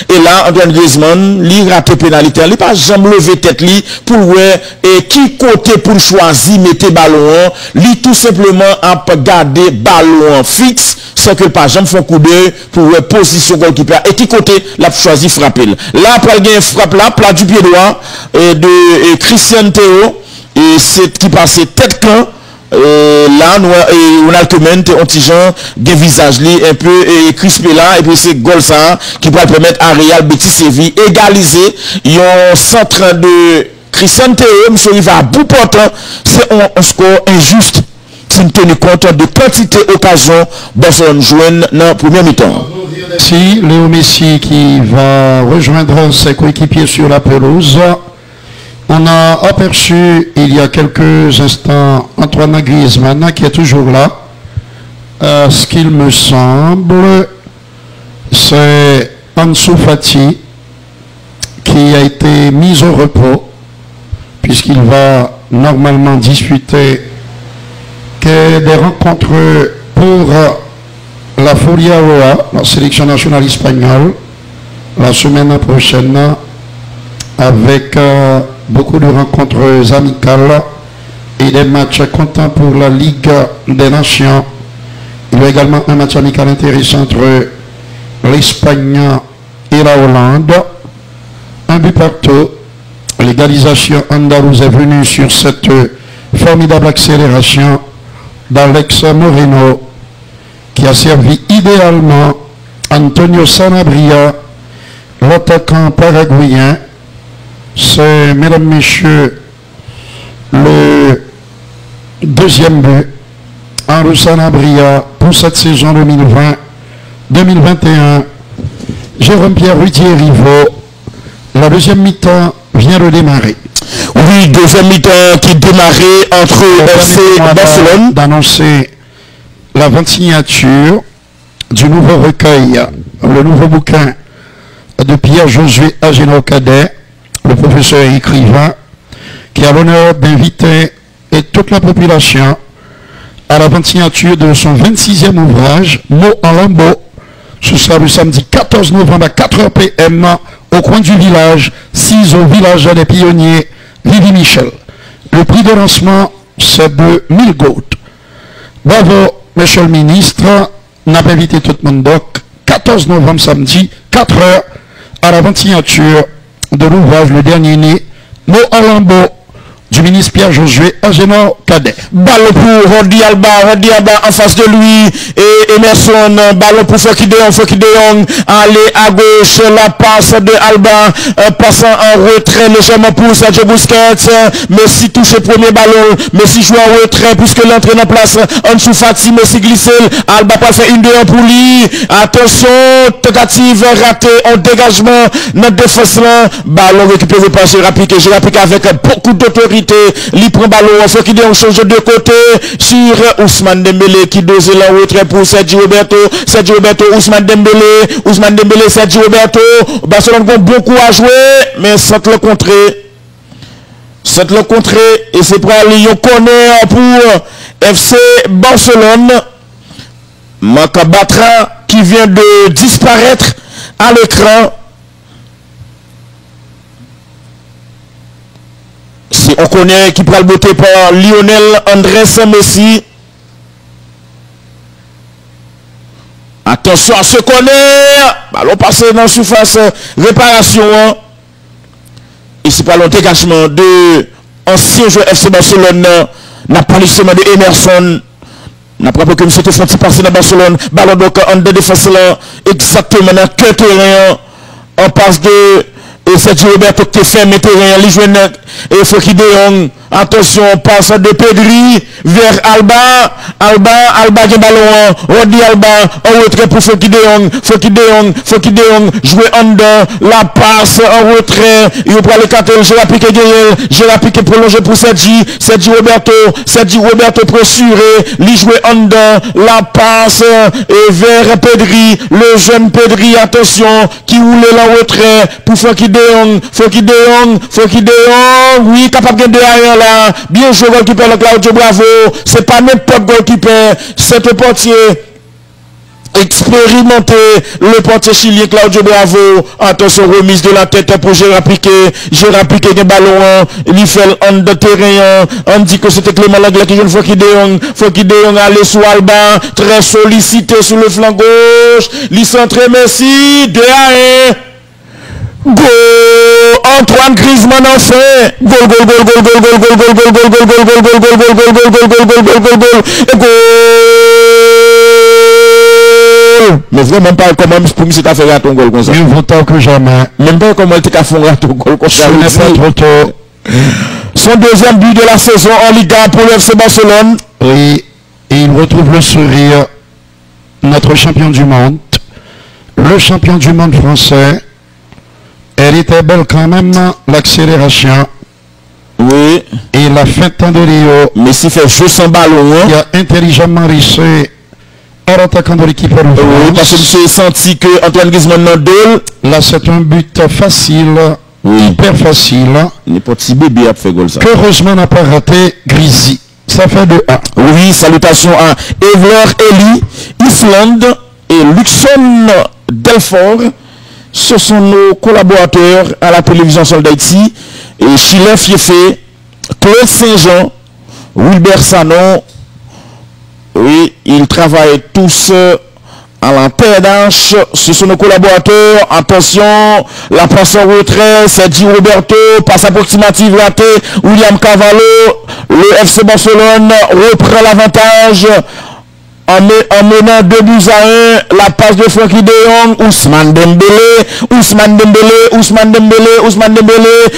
et là Antoine Griezmann li raté pénalité, il pas jamais levé tête li pour ouais et qui côté pour choisir mettre ballon, li tout simplement a garder ballon fixe sans que pas jamais font coup d'œil pour ouais position goalkeeper et qui côté l'a choisi frapper. Là après il y a une frappe là plat du pied droit de Christian Théo et c'est qui passait tête camp. Là on a un petit genre de visage un peu crispé là et puis c'est goal ça qui va permettre à Real Betis Séville égaliser un centre de Christian Théo, monsieur il va à bout portant, c'est un score injuste si nous tenons compte de quantité d'occasions Barcelone joigne dans la première mi-temps. Si Léo Messi qui va rejoindre ses coéquipiers sur la pelouse On a aperçu il y a quelques instants Antoine Griezmann qui est toujours là. Ce qu'il me semble, c'est Ansu Fati qui a été mis au repos puisqu'il va normalement disputer des rencontres pour la Furiaoa, la sélection nationale espagnole, la semaine prochaine, avec beaucoup de rencontres amicales et des matchs comptants pour la Ligue des Nations. Il y a également un match amical intéressant entre l'Espagne et la Hollande. Un but partout. L'égalisation andalouse est venue sur cette formidable accélération d'Alex Moreno qui a servi idéalement Antonio Sanabria, l'attaquant paraguayen. C'est, mesdames, messieurs, le deuxième but en Sanabria pour cette saison 2020-2021. Jérôme Pierre Rudier Rivaux. La deuxième mi-temps vient de démarrer. Oui, deuxième mi-temps qui démarrait entre FC Barcelone. D'annoncer la vente signature du nouveau recueil, le nouveau bouquin de Pierre-Josué Agénor Cadet, le professeur et écrivain, qui a l'honneur d'inviter toute la population à la vente signature de son 26e ouvrage, Mots en lambeaux. Ce sera le samedi 14 novembre à 4h PM au coin du village, 6 au village des pionniers, Vivi Michel. Le prix de lancement, c'est de 1000 gouttes. Bravo, monsieur le ministre. On a invité tout le monde donc 14 novembre samedi, 4h, à la vente signature de l'ouvrage Le Dernier Né, Mots en lambeaux, du ministre Pierre-Josué Agénor Cadet. Ballon pour Rodi Alba en face de lui et Emerson, ballon pour Foki de Jong, aller à gauche, la passe de Alba, passant en retrait légèrement pour Sergio Busquets, Messi touche le premier ballon, Messi joue en retrait puisque l'entrée en place, Ansu Fati, Messi glissé, Alba pas fait 1-2-1 pour lui, attention, tentative ratée en dégagement, notre défense là, ballon récupéré par Gérard Piqué avec beaucoup d'autorité. Il prend ballon, faut qu'il change de côté sur Ousmane Dembélé qui dose la retrait pour Sergio Roberto, Ousmane Dembélé, Sergio Roberto. Barcelone a beaucoup à jouer, mais c'est le contrer. Et c'est pour Lyon connaît pour FC Barcelone. Macabatra qui vient de disparaître à l'écran. On connaît qui prend le beauté par Lionel Andrés Messi. Attention à ce qu'on est. Ballon passé dans la surface. Réparation. Ici par le dégagement de ancien joueur FC Barcelone. N'a pas seulement de Emerson. N'a pas que c'était fait passer dans Barcelone. Ballon donc en deux défense là. Exactement dans quel terrain. En passe de. Et Sergio Roberto qui fait mettre rien, les jeunes et Foki de Jong. Attention, passe de Pedri vers Alba qui ballon, Rodi Alba, en retrait pour Foki de Jong, jouer en dedans, la passe en retrait, il prend le cartel, Gérard Piqué prolongé pour Sergio Roberto pressuré, il joue en dedans, la passe et vers Pedri, le jeune Pedri, attention, qui roule en retrait pour Foki de Jong, oui, capable de derrière là, bien joué goalkeeper le Claudio Bravo, c'est pas n'importe goalkeeper, c'est un portier expérimenté, le portier chilien Claudio Bravo. Attention, remise de la tête pour Gérard Piqué des ballons, il fait en de terrain, on dit que c'était Clément Langlais qui joue Foki de Jong aller sur Alba, très sollicité sur le flanc gauche, il centre Messi, 2-1. Go Antoine Griezmann en fait. Goal. Mais vraiment pas comment pour lui c'est à faire ton goal comme ça. Mieux vaut tard que jamais. Même pas comment il t'a fait ton goal comme ça. Ce n'est pas trop tôt. Son deuxième but de la saison en Liga pour le FC Barcelone. Oui, et il retrouve le sourire. Notre champion du monde. Le champion du monde français. Elle était belle quand même, l'accélération. Oui. Et la fin de temps de Rio. Messi fait jeu sans ballon. Il a intelligemment riché à l'attaquant de l'équipe de Oui, parce que j'ai senti que Antoine Griezmann n'a deux. Là, c'est un but facile. Oui. Hyper facile. N'importe petit bébé a fait goal ça. Heureusement n'a pas raté Grisi. Ça fait 2-1. Oui, salutations à Evler Eli, Islande et Luxon Delfort. Ce sont nos collaborateurs à la télévision Sol d'Haïti. Et Chilin Fiefé, Claude Saint-Jean, Wilbert Sanon. Oui, ils travaillent tous à la PNH. Ce sont nos collaborateurs. Attention, la passe en retrait, c'est Di Roberto, passe approximative ratée, William Cavallo. Le FC Barcelone reprend l'avantage en menant 2-1, la passe de Frankie de Jong, Ousmane Dembélé,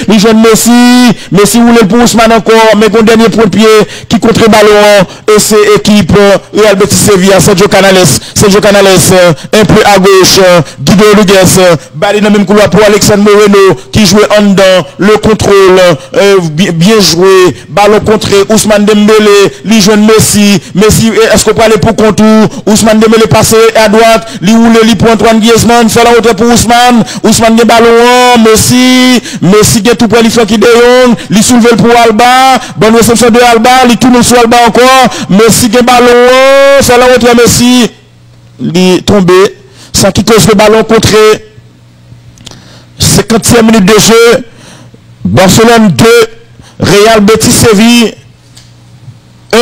les jeunes Messi roule pour Ousmane encore, mais qu'on dernier point de pied qui contre ballon, et c'est équipe Real Betis Sevilla, Sergio Canales, un peu à gauche, Guido Rodriguez, balle dans le même couloir pour Alexandre Moreno, qui jouait en dedans, le contrôle, bien joué, ballon contré, Ousmane Dembélé, les jeunes Messi, est-ce qu'on peut aller pour contour, Ousmane Dembélé passé à droite, li roule li pour Antoine Griezmann, fait la hauteur pour Ousmane de ballon, Messi qui est tout près, li fait qui de Jong, li soulevé pour Alba, bonne réception de Alba, li tourne sur Alba encore, Messi qui est ballon, fait la hauteur Messi, li tombé, ça qui cause le ballon contré, 50e minute de jeu, Barcelone 2, Real Betis Séville 1.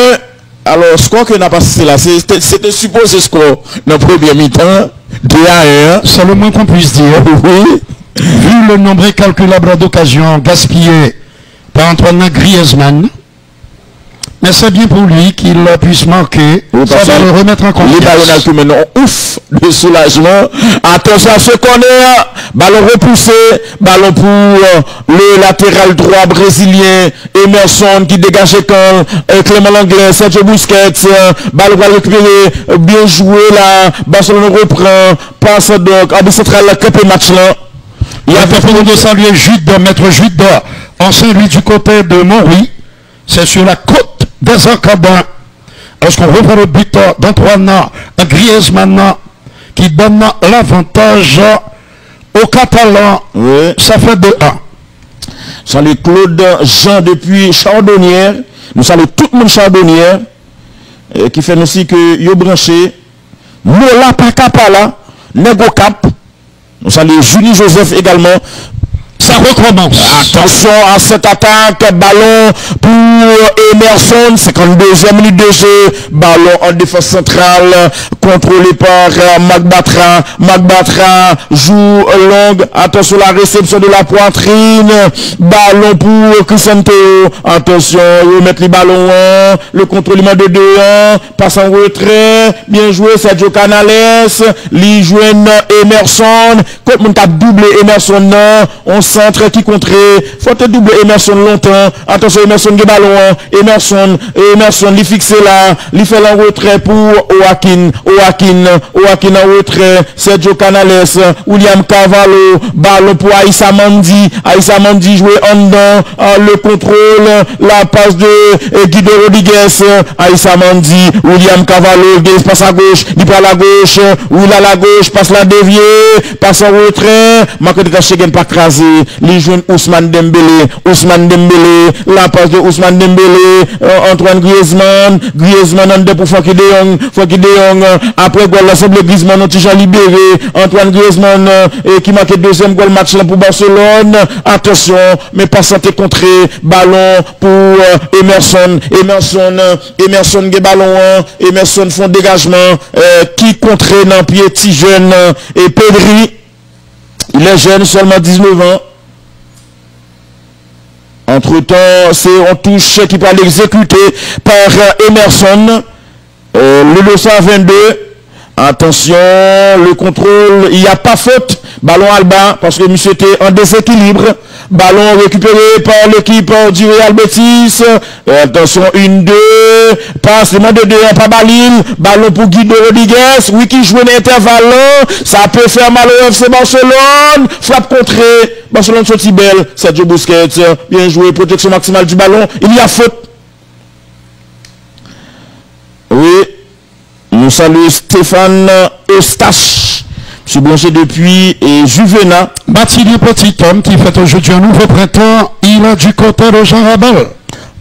Alors, score que n'a pas passé là, c'était supposé score dans le premier mi-temps, 2-1. C'est le moins qu'on puisse dire. Oui. Vu le nombre incalculable d'occasions gaspillées par Antoine Griezmann, mais c'est bien pour lui qu'il puisse marquer. Ça va le remettre en confiance. Les ballons qui maintenant ouf de soulagement. Attention à ce corner. Ballon repoussé. Ballon pour le latéral droit brésilien Emerson qui dégageait quand Clément Langlais, Sergio Busquets. Ballon va récupérer. Bien joué là. Barcelone reprend. Passe donc. Arbitre central le match là. Il y a fait de saluer maître Jude, ancien lui du côté de Montrouy. C'est sur la côte des encadrants. Lorsqu'on revoit le but d'Antoine Griezmann qui donne l'avantage aux Catalans, oui. Ça fait 2-1. Salut Claude Jean depuis Chardonnière. Nous saluons tout le monde Chardonnière qui fait aussi que yo branché. Mola Pakapala, Nego Cap. Nous saluons Julie Joseph également. Ça recommence. Attention à cette attaque. Ballon pour Emerson. 52e minute de jeu. Ballon en défense centrale. Contrôlé par Magbatra. Magbatra joue longue. Attention à la réception de la poitrine. Ballon pour Crisanto. Attention. Il met les ballons. Le contrôlement de 2-1. Passe en retrait. Bien joué. Sergio Canales. Li joue Emerson. Quand on tape doublé Emerson. On centre qui contrait, faut te doubler Emerson longtemps. Attention, Emerson qui ballon. Emerson, il fixe là, il fait le retrait pour Joaquin en retrait. Sergio Canales, William Cavallo, ballon pour Aïssa Mandi joué en dedans, le contrôle, la passe de Guido Rodriguez, Aïssa Mandi, William Cavallo, passe à gauche, il prend la gauche, ou à la gauche, passe la déviée, passe en retrait, Marco de Cachegen pas crasé. Les jeunes Ousmane Dembélé, la passe de Ousmane Dembélé, Antoine Griezmann en deux pour Frankie de Jong, après goal l'ensemble Griezmann ont déjà libéré, Antoine Griezmann qui marque le deuxième goal match là pour Barcelone, attention, mais pas santé contré, ballon pour Emerson qui ballon, Emerson font dégagement, qui contré dans pied petit jeune, et Pedri, il est jeune, seulement 19 ans. Entre-temps, c'est on touche qui va l'exécuter par Emerson. Le 222. Attention, le contrôle, il n'y a pas faute. Ballon Alba, parce que monsieur était en déséquilibre. Ballon récupéré par l'équipe du Real Betis. Attention, 1-2. Passe, le monde de 2, pas Balil. Ballon pour Guido Rodriguez. Oui, qui joue l'intervalle. Ça peut faire mal au FC Barcelone. Frappe contrée. Barcelone sorti belle. Sergio Busquets. Bien joué. Protection maximale du ballon. Il y a faute. Oui. Nous saluons Stéphane Eustache. Je suis branché depuis Juvena. Mathilde Petit Homme qui fait aujourd'hui un nouveau printemps. Il a du côté de Jean Rabel.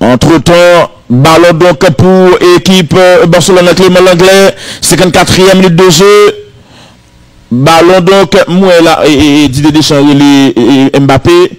Entre-temps, ballon donc pour équipe Barcelone Clément Langlais. 54e minute de jeu. Ballon donc, Mouela et Didier Deschamps et Mbappé.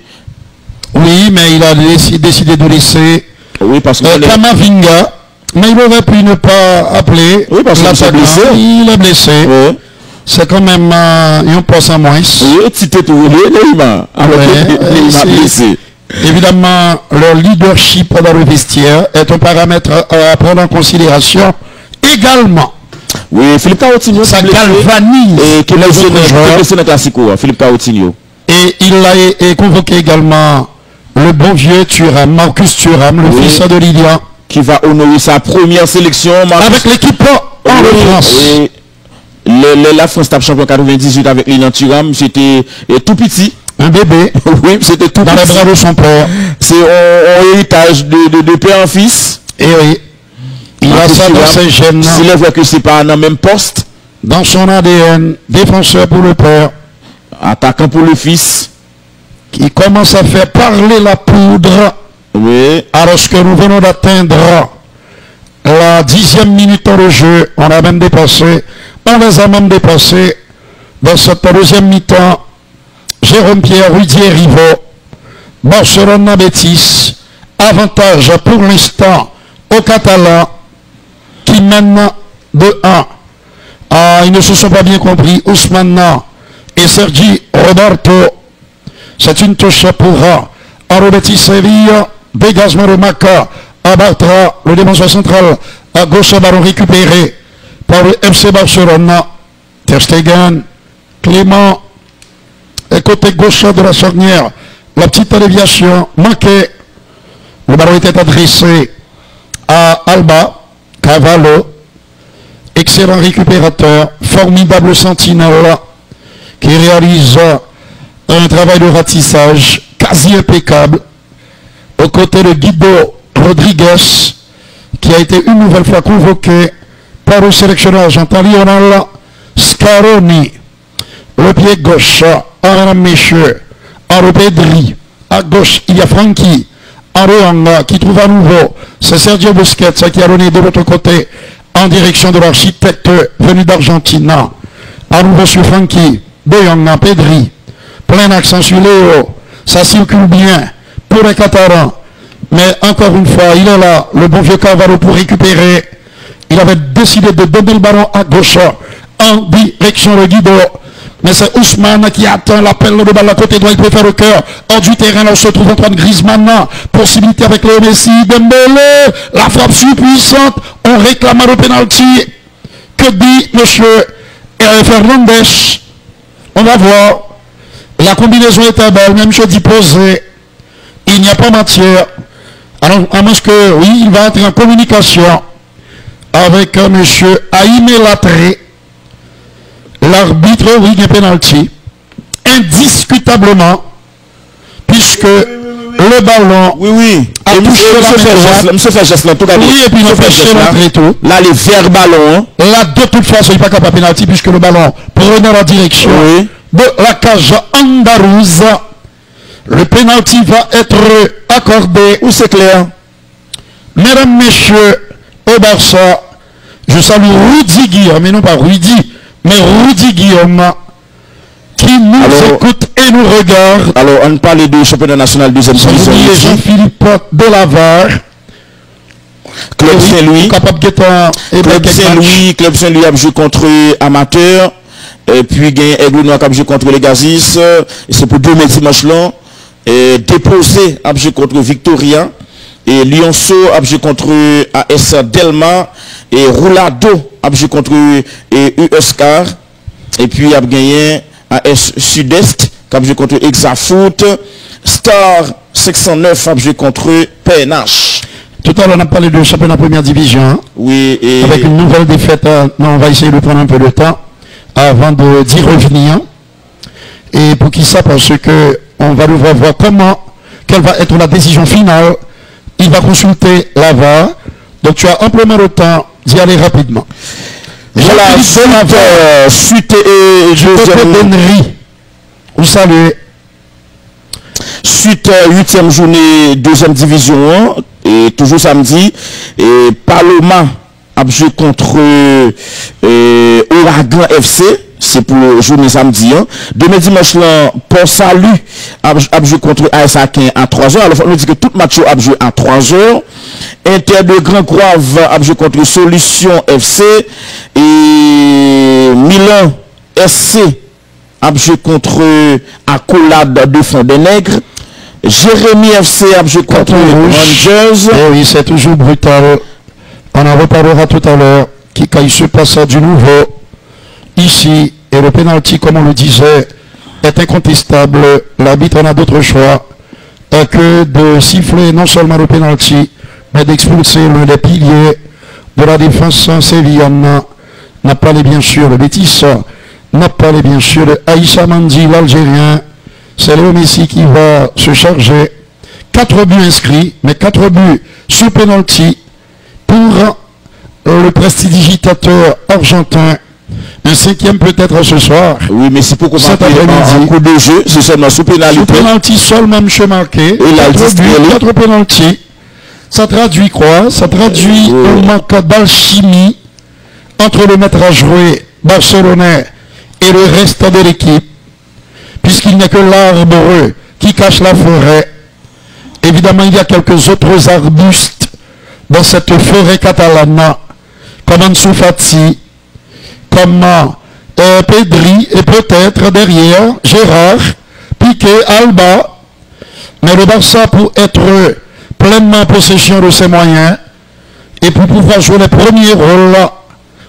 Oui, mais il a décidé de laisser oui, parce que Kamavinga. Mais il aurait pu ne pas appeler. Oui, parce qu'il est blessé. Il est blessé. Oui. C'est quand même un poste en moins. Oui, Tite Touré, Neymar. Neymar blessé. Évidemment, leur leadership dans le vestiaire est un paramètre à prendre en considération également. Oui, Philippe Coutinho. Ça galvanise. Et qui est blessé dans le Classico, Philippe Coutinho. Et il a convoqué également le bon vieux Thuram, Marcus Thuram, le fils de Lilian. Qui va honorer sa première sélection. Avec l'équipe en France. La France tape champion 98 avec Lilian Thuram. C'était tout petit. Un bébé. Oui, c'était tout dans petit. les bras de son père. C'est un héritage de père en fils. Et oui. Il a ça dans ses gènes. S'il est vrai que c'est pas dans le même poste. Dans son ADN, défenseur pour le père. Attaquant pour le fils. Qui commence à faire parler la poudre. Oui. Alors que nous venons d'atteindre la 10e minute de jeu, on a même dépassé, on les a même dépassés dans cette deuxième mi-temps. Jérôme Pierre, Rudier Rivo, Barcelone Betis, avantage pour l'instant aux Catalans qui mènent de 1. Ah, ils ne se sont pas bien compris, Ousmane et Sergi Roberto. C'est une touche pour Betis Séville. Dégagement de Maca à Bartra, le défenseur central à gauche, ballon récupéré par le FC Barcelone. Ter Stegen, Clément, et côté gauche de la charnière, la petite déviation manquée. Le ballon était adressé à Alba, Cavallo, excellent récupérateur, formidable sentinelle qui réalise un travail de ratissage quasi impeccable. Aux côtés de Guido Rodriguez, qui a été une nouvelle fois convoqué par le sélectionneur argentin Lionel Scaroni. Le pied gauche, mesdames, messieurs, Henri Pedri. À gauche, il y a Francky. Henri qui trouve à nouveau. C'est Sergio Busquets qui a donné de l'autre côté en direction de l'architecte venu d'Argentine. À nouveau sur Francky. De Jong, Pedri. Plein accent sur Léo. Ça circule bien. Pour les Catalans, mais encore une fois, il est là, le bon vieux Cavallo pour récupérer. Il avait décidé de donner le ballon à gauche en direction de Guido. Mais c'est Ousmane qui attend l'appel de balle à côté droit, il préfère le cœur. Hors du terrain, là où se trouve Antoine Griezmann. Possibilité avec Léo Messi, Dembélé, la frappe surpuissante. On réclame le pénalty. Que dit monsieur Fernandez? On va voir. La combinaison était belle, même je dis posé. Il n'y a pas matière. Alors, à moins que, oui, il va entrer en communication avec monsieur Haïmé Latré, l'arbitre, oui, des pénalty, indiscutablement, puisque le ballon a touché la monsieur fait geste là, tout à l'heure. Oui, et puis il a fait l'entrée tout. Là, les verts ballons. Là, de toute façon, il n'est pas capable de pénalty, puisque le ballon prenait la direction de la cage andalouse. Le pénalty va être accordé. Où c'est clair? Mesdames, messieurs, au Barça, je salue Rudy Guillaume, mais non pas Rudy, mais Rudy Guillaume, qui nous écoute et nous regarde. Alors, on parle du championnat national deuxième division. Jean-Philippe Delavar. Club Saint-Louis. Club Saint-Louis a joué contre Amateur. Et puis, Aigle Noir a joué contre les Gazis. C'est pour deux dimanche là. Déposé a joué contre Victoria. Et Lyonceau a joué contre AS Delma. Et Roulado a joué contre USCAR. Et puis, a gagné AS Sud-Est, qui a joué contre Exafoot. Star 609 a joué contre PNH. Tout à l'heure, on a parlé de championnat première division. Hein? Oui, et... Avec une nouvelle défaite. Non, on va essayer de prendre un peu de temps avant d'y revenir. Et pour qui ça? Parce que on va devoir voir quelle va être la décision finale. Il va consulter la VAR. Donc tu as amplement le temps d'y aller rapidement. Voilà, suite et vous saluez. Suite 8e journée, 2e division 1, et toujours samedi, et Paloma a joué contre Ouragan FC, c'est pour journée samedi. Demain dimanche, Port Salut a joué contre AS Akin à 3h. Alors, on nous dit que tout match a joué à 3h. Inter de Grand Croix a joué contre Solution FC, et Milan SC a joué contre Accolade de Fond des Nègres. Jérémy FC a joué contre Rangers. Eh oui, c'est toujours brutal. On en reparlera tout à l'heure. Quand il se passe du nouveau ici, et le pénalty, comme on le disait, est incontestable. L'arbitre n'a d'autre choix que de siffler non seulement le pénalty, mais d'expulser l'un des piliers de la défense sévillane. N'a pas les bien sûr le Betis, n'a pas les bien sûr le Aïssa Mandi, l'Algérien. C'est Léo Messi qui va se charger. 4 buts inscrits, mais 4 buts sur penalty pour le prestidigitateur argentin. Un 5e peut-être ce soir. Oui, mais c'est pour qu'on cet après-midi. Un coup de jeu, c'est seulement sous pénalité. Sous pénalty seulement, M. marqué. Et là, 4 pénalty. Ça traduit quoi? Ça traduit un manque d'alchimie entre le maître à jouer barcelonais et le reste de l'équipe. Puisqu'il n'y a que l'arbre qui cache la forêt. Évidemment, il y a quelques autres arbustes dans cette forêt catalane, comme Ansu Fati, comme Pedri, et peut-être derrière Gérard, Piqué, Alba. Mais le Barça, pour être pleinement en possession de ses moyens, et pour pouvoir jouer les premiers rôles,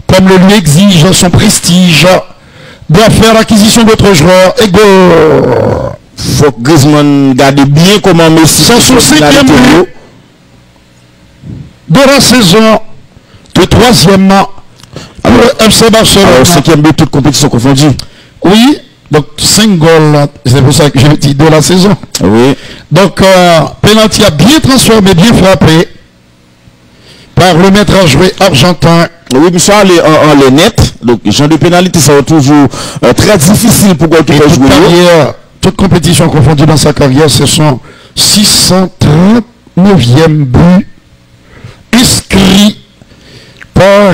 comme le lui exige son prestige, doit faire l'acquisition d'autres joueurs et go. Faut que Griezmann garde bien comment Messi. C'est son 5e but de la saison, le 3e pour le FC Barcelone. Alors, 5e but, toute compétition confondue. Oui, donc 5 goals, c'est pour ça que je dis de la saison. Oui. Donc, penalty a bien transformé, bien frappé par le maître à jouer argentin. Oui, mais ça, en les net. Donc, les gens de pénalité, ça va toujours très difficile pour quelqu'un qui jouer. Toute compétition confondue dans sa carrière, ce sont 639e but inscrit par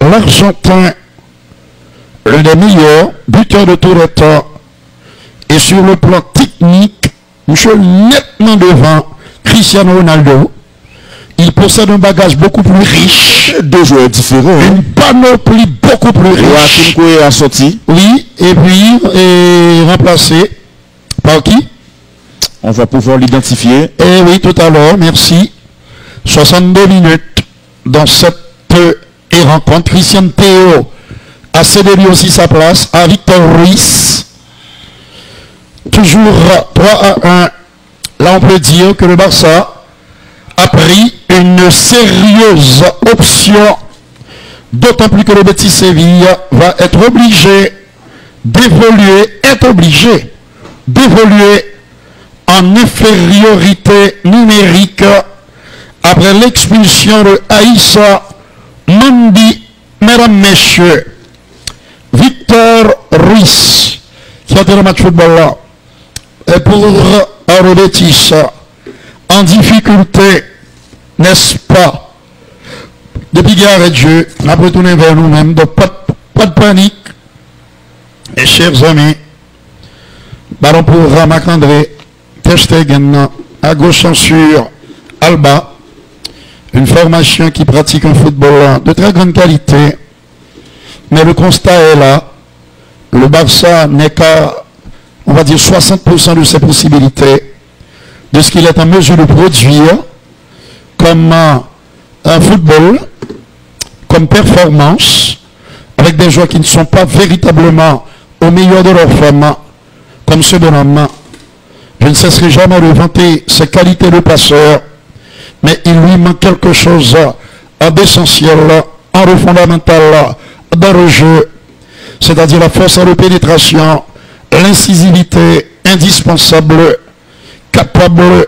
l'Argentin, l'un des meilleurs buteurs de tout le temps. Et sur le plan technique, monsieur nettement devant Cristiano Ronaldo. Il possède un bagage beaucoup plus riche. 2 joueurs différents. Une panoplie beaucoup plus riche. Joaquin a sorti. Oui, et puis remplacé par qui? On va pouvoir l'identifier. Eh oui, tout à l'heure, merci. 62 minutes dans cette rencontre. Christian Théo a cédé lui aussi sa place à Victor Ruiz. Toujours 3-1. Là, on peut dire que le Barça a pris une sérieuse option, d'autant plus que le Betis Séville va être obligé d'évoluer, en infériorité numérique après l'expulsion de Aïssa Mandi. Mesdames, messieurs, Victor Ruiz, qui a été le match football là, et pour le Betis, en difficulté, n'est-ce pas? Depuis qu'il arrête de jeu, on a retourné vers nous-mêmes, donc pas de panique. Mes chers amis, ballon pour Marc-André, Ter Stegen, à gauche sur Alba, une formation qui pratique un football de très grande qualité, mais le constat est là, le Barça n'est qu'à, on va dire, 60% de ses possibilités, de ce qu'il est en mesure de produire comme un football, comme performance, avec des joueurs qui ne sont pas véritablement au meilleur de leur forme, comme ce bonhomme. Je ne cesserai jamais de vanter ses qualités de passeur, mais il lui manque quelque chose d'essentiel, de fondamental dans le jeu, c'est-à-dire la force de pénétration, l'incisivité indispensable, capable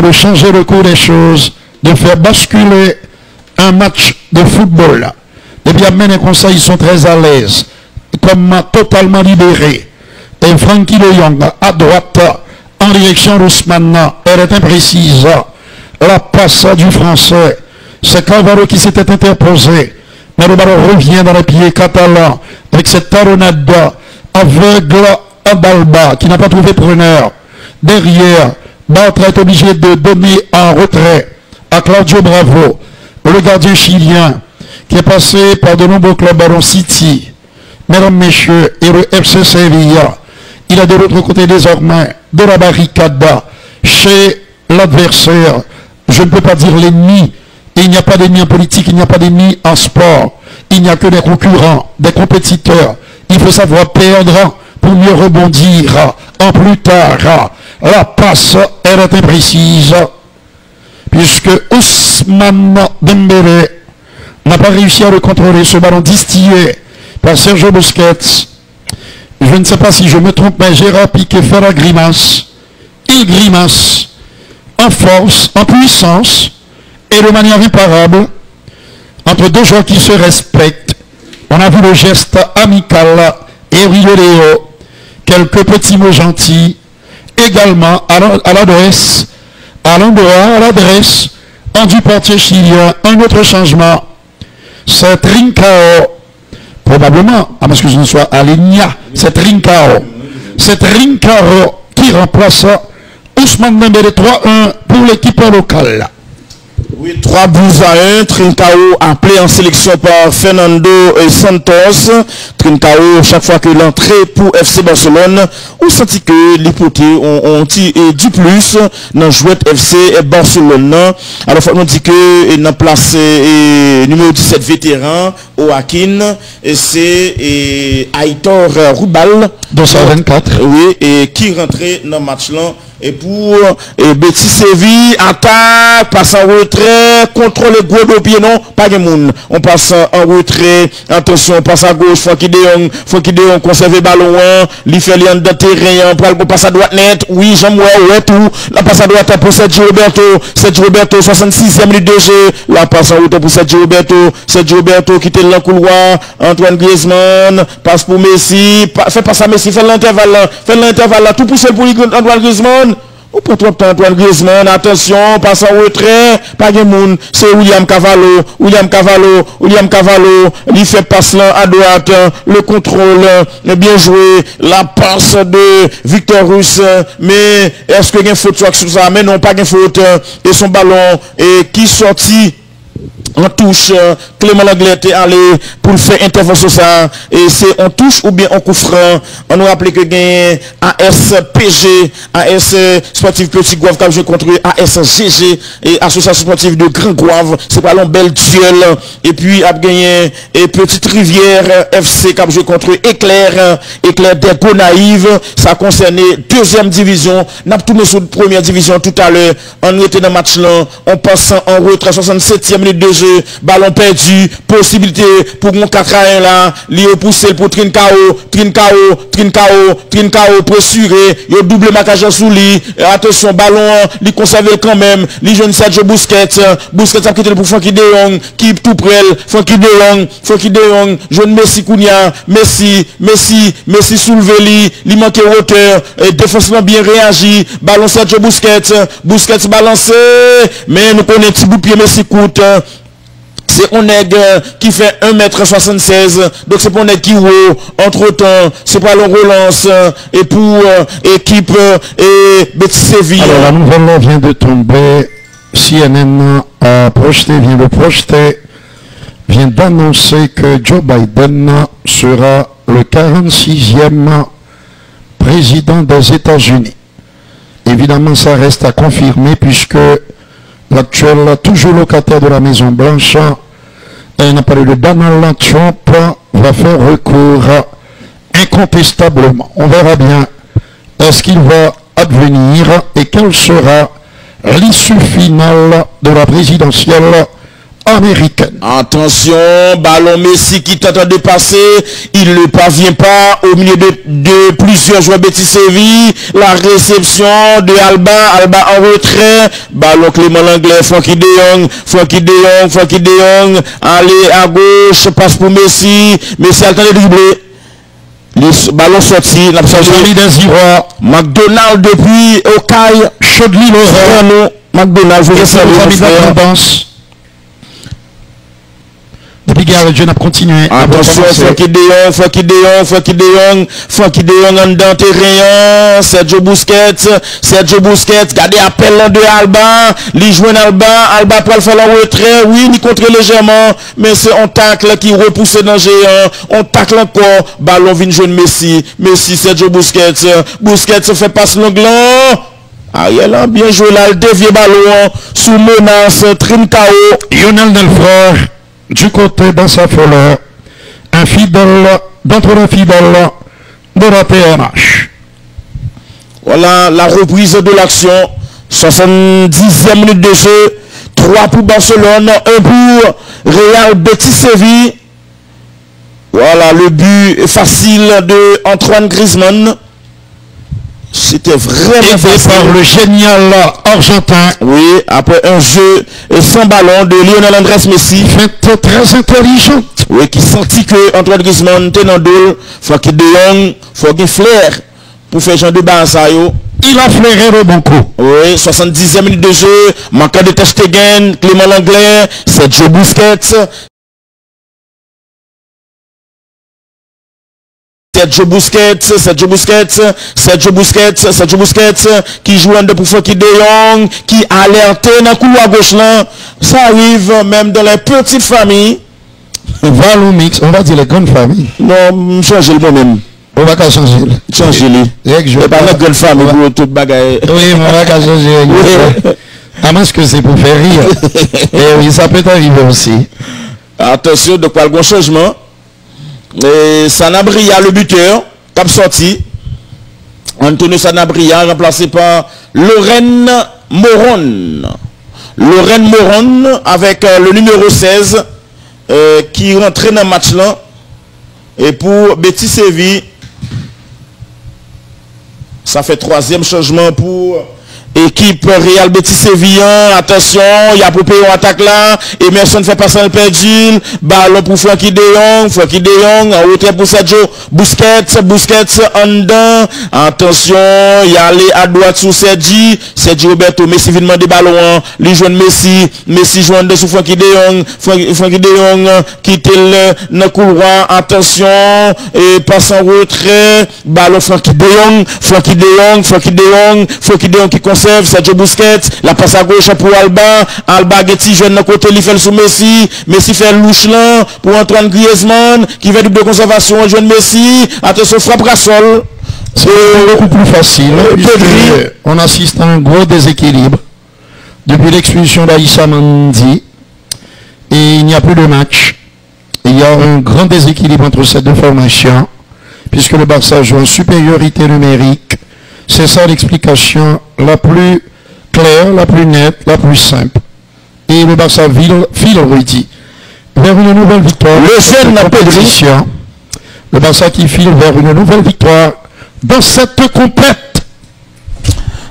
de changer le cours des choses, de faire basculer un match de football. Depuis amener comme ça, ils sont très à l'aise, comme totalement libérés. Et Frankie de Jong à droite, en direction d'Ousmane, elle est imprécise. La passe du français, c'est Carvalho qui s'était interposé. Mais le ballon revient dans les pieds catalans avec cette talonnade aveugle à Balba qui n'a pas trouvé preneur. Derrière, Bartra est obligé de donner un retrait à Claudio Bravo, le gardien chilien qui est passé par de nombreux clubs Ballon City, mesdames, messieurs, et le FC Sevilla. Il a de l'autre côté désormais de la barricade chez l'adversaire. Je ne peux pas dire l'ennemi. Il n'y a pas d'ennemi en politique, il n'y a pas d'ennemi en sport. Il n'y a que des concurrents, des compétiteurs. Il faut savoir perdre pour mieux rebondir en plus tard. La passe, elle est imprécise. Puisque Ousmane Dembélé n'a pas réussi à le contrôler, ce ballon distillé par Sergio Busquets. Je ne sais pas si je me trompe, mais Gérard Piqué fait la grimace. Il grimace en force, en puissance, et de manière imparable, entre deux joueurs qui se respectent. On a vu le geste amical et Léo, quelques petits mots gentils, également à l'adresse, à l'endroit, à l'adresse, du portier chilien. Un autre changement, c'est Trincao, probablement, parce que je ne sois à l'Igna, c'est Trincao. C'est Trincao qui remplace Ousmane Dembélé 3-1 pour l'équipe locale. Oui, 3-1, Trincao appelé en sélection par Fernando Santos. Trincao, chaque fois que l'entrée pour FC Barcelone, on sentit que l'hypothèse ont du plus dans jouette FC Barcelone. Alors, il faut dire que dans place numéro 17 vétéran, Joaquin, et c'est Aitor Rubal. 224. Oui, et qui rentrait dans le match là. Et pour Betis Séville, attaque, passe en retrait, contrôle gros de pied, non, pas de monde. On passe en retrait, attention, on passe à gauche, Frankie de Jong conserve le ballon, il fait l'en de terrain, on passe à droite net, oui, j'aime ouais, tout, la passe à droite pour Sergio Roberto, 66e minute de jeu, la passe en retrait pour Sergio Roberto qui était dans le couloir, Antoine Griezmann, passe pour Messi, fait passe à Messi, fait l'intervalle, tout pousse pour Antoine Griezmann. On prend trop de temps, Antoine Griezmann, attention, passe en retrait, pas de monde, c'est William Cavallo, il fait passe là à droite, le contrôle, bien joué, la passe de Victor Russe, mais est-ce qu'il y a une faute sur ça? Mais non, pas de faute, et son ballon, et qui sortit en touche, Clément Langlais est allé pour faire intervention ça, et c'est en touche ou bien en coup franc. On nous rappelle que gagne ASPG, AS Sportif Petit Gouave qui a joué contre ASGG et Association Sportive de Grand Gouave, c'est pas un bel duel, et puis a gagné et Petite Rivière FC qui a joué contre Éclair des Gonaïves, ça concernait deuxième division, n'a pas tourné sur première division tout à l'heure, on était dans le match là, on passe en retrait 67e minute de jeu, ballon perdu, possibilité pour mon 4-1 là, il a poussé pour Trincao, pressuré, il a double marquage sous lui, attention, ballon, il conserve quand même, il jeune Sergio Busquets a quitté pour Frankie de Jong, qui tout près, Frankie de Jong, jeune Messi Kounia, Messi soulevé il manque hauteur, défensivement bien réagi, ballon Sergio Busquets balancé, mais nous connaissons petit bout de pied Messi coûte. C'est Oneg qui fait 1m76, donc c'est pour Oneg qui haut. Entre temps, c'est pas le relance et pour équipe et Betis Séville. Alors la nouvelle vient de tomber. CNN a projeté, vient d'annoncer que Joe Biden sera le 46e président des États-Unis. Évidemment, ça reste à confirmer puisque l'actuel, toujours locataire de la Maison Blanche, on a parlé de Donald Trump, va faire recours incontestablement. On verra bien ce qu'il va advenir et quelle sera l'issue finale de la présidentielle américaine. Attention, ballon Messi qui tente de passer, il ne parvient pas au milieu de plusieurs joueurs Betis Séville. La réception de Alba en retrait, ballon Clément Langlais, Frankie de Jong, allez à gauche, passe pour Messi, Messi a le temps de dribbler. Le ballon sorti, McDonald depuis Okaï, Chaudly Laurent, McDonald, je vais saluer. Depuis Gareth Jeune a continué. Attention, Frankie de Jong en dedans terrain, Sergio Busquets, gardez appel de Alba, il joue Alba pour le faire en retrait, oui, il contre légèrement, mais c'est un tacle qui repousse dans le géant, on tacle encore, ballon vient jouer Messi, Sergio Busquets fait passe l'onglant. Ariel a bien joué là, le dévié ballon, sous menace, Trincao. Lionel Delfort, du côté dans sa folie, un fidèle d'entre les fidèles de la TNH. Voilà la reprise de l'action. 70e minute de jeu. 3 pour Barcelone, 1 pour Real Betis Séville. Voilà le but facile de Antoine Griezmann. C'était vraiment facile. Par le génial argentin. Oui, après un jeu sans ballon de Lionel Andrés Messi. Fait très intelligente. Oui, qui sentit que Antoine Griezmann était dans le dos. Faut qu'il de Jong, faut qu'il flaire pour faire genre de Barça. Il a flairé le bon coup. Oui, 70e minute de jeu. Manquant de Ter Stegen, Clément Langlais, Sergio Busquets. Sergio Busquets qui joue en deux pour Frankie de Jong, qui alerté dans le couloir gauche là. Ça arrive même dans les petites familles. Valomix, on va dire les grandes familles. Non, changer le moi-même. On va changer. Je vais pas la grande famille pour toute bagaille. Oui, on va changer. À moins que c'est pour faire rire. Et oui, ça peut arriver aussi. Attention, de quoi le bon changement. Et Sanabria, le buteur, cap sorti. Antonio Sanabria, remplacé par Lorraine Moron. Avec le numéro 16 qui rentrait dans le match là. Et pour Betis Séville, ça fait 3e changement pour équipe Real Betis Séville. Attention, il y a Poupé en attaque là. Emerson fait passer le perdu. Ballon pour Frankie de Jong. En retrait pour Sergio Busquets en dedans. Attention, il y a allé à droite sur Sergio Roberto. Messi vient demander ballon. Il joue Messi joue en dessous Frankie de Jong. Frankie de Jong quitte le couloir. Attention, et passe en retrait. Ballon Frankie de Jong qui conserve Sergio Busquets, la passe à gauche pour Alba Getty jeune de côté, il fait le sous Messi fait le louche là pour Antoine Griezmann qui fait double conservation, jeune Messi, attention frappe à sol. C'est beaucoup plus facile. On assiste à un gros déséquilibre depuis l'expulsion d'Aïssa Mandi et il n'y a plus de match. Il y a un grand déséquilibre entre ces deux formations puisque le Barça joue en supériorité numérique. C'est ça l'explication la plus claire, la plus nette, la plus simple. Et le Barça file Rudy vers une nouvelle victoire. Le jeune compétition. Le Barça qui file vers une nouvelle victoire dans cette compète.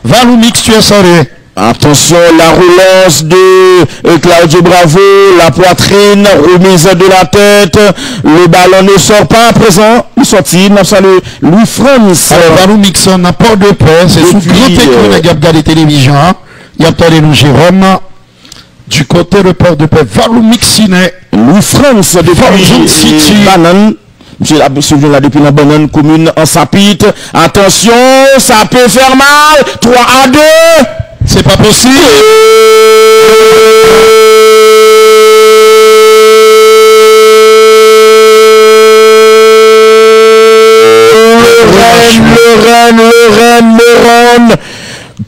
Valomix, tu es salué. Attention, la relance de Claudio Bravo, la poitrine, remise de la tête, le ballon ne sort pas à présent, il sortit, il salue Louis France. Alors, Valomix n'a pas de paix, c'est sous grand écran de Gabga des télévisions, il y a peut-être nous Jérôme, du côté de Port de Paix, Valomixinet, Louis France depuis Banane. Monsieur l'a suivi là depuis la banane commune en Sapite. Attention, ça peut faire mal. 3-2. C'est pas possible. Le Rennes.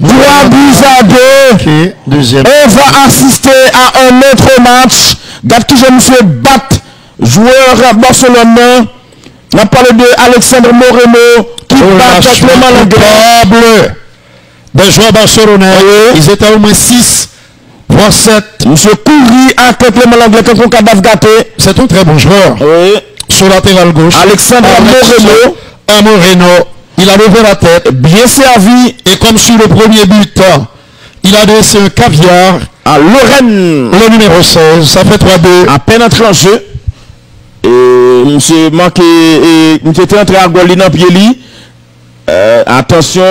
3 buts à 2. Okay, deuxième. On va assister à un autre match Gap toujours monsieur Bat, joueur à Barcelone. On a parlé de Alexandre Moreno qui bat Clément Langlais. Des joueurs barcelonais, ils étaient au moins 6, voire 7. Monsieur Kouri à Clément Langlais quand on cadavre gâté. C'est un très bon joueur. Oui. Sur latéral gauche. Alexandre Moreno. Il a levé la tête. Bien servi. Et comme sur le premier but, il a laissé un caviar à Lorraine. Le numéro 16. Ça fait 3-2. À peine entré en jeu. Et monsieur manqué. Et nous étions entré à Golina Pieli. Attention,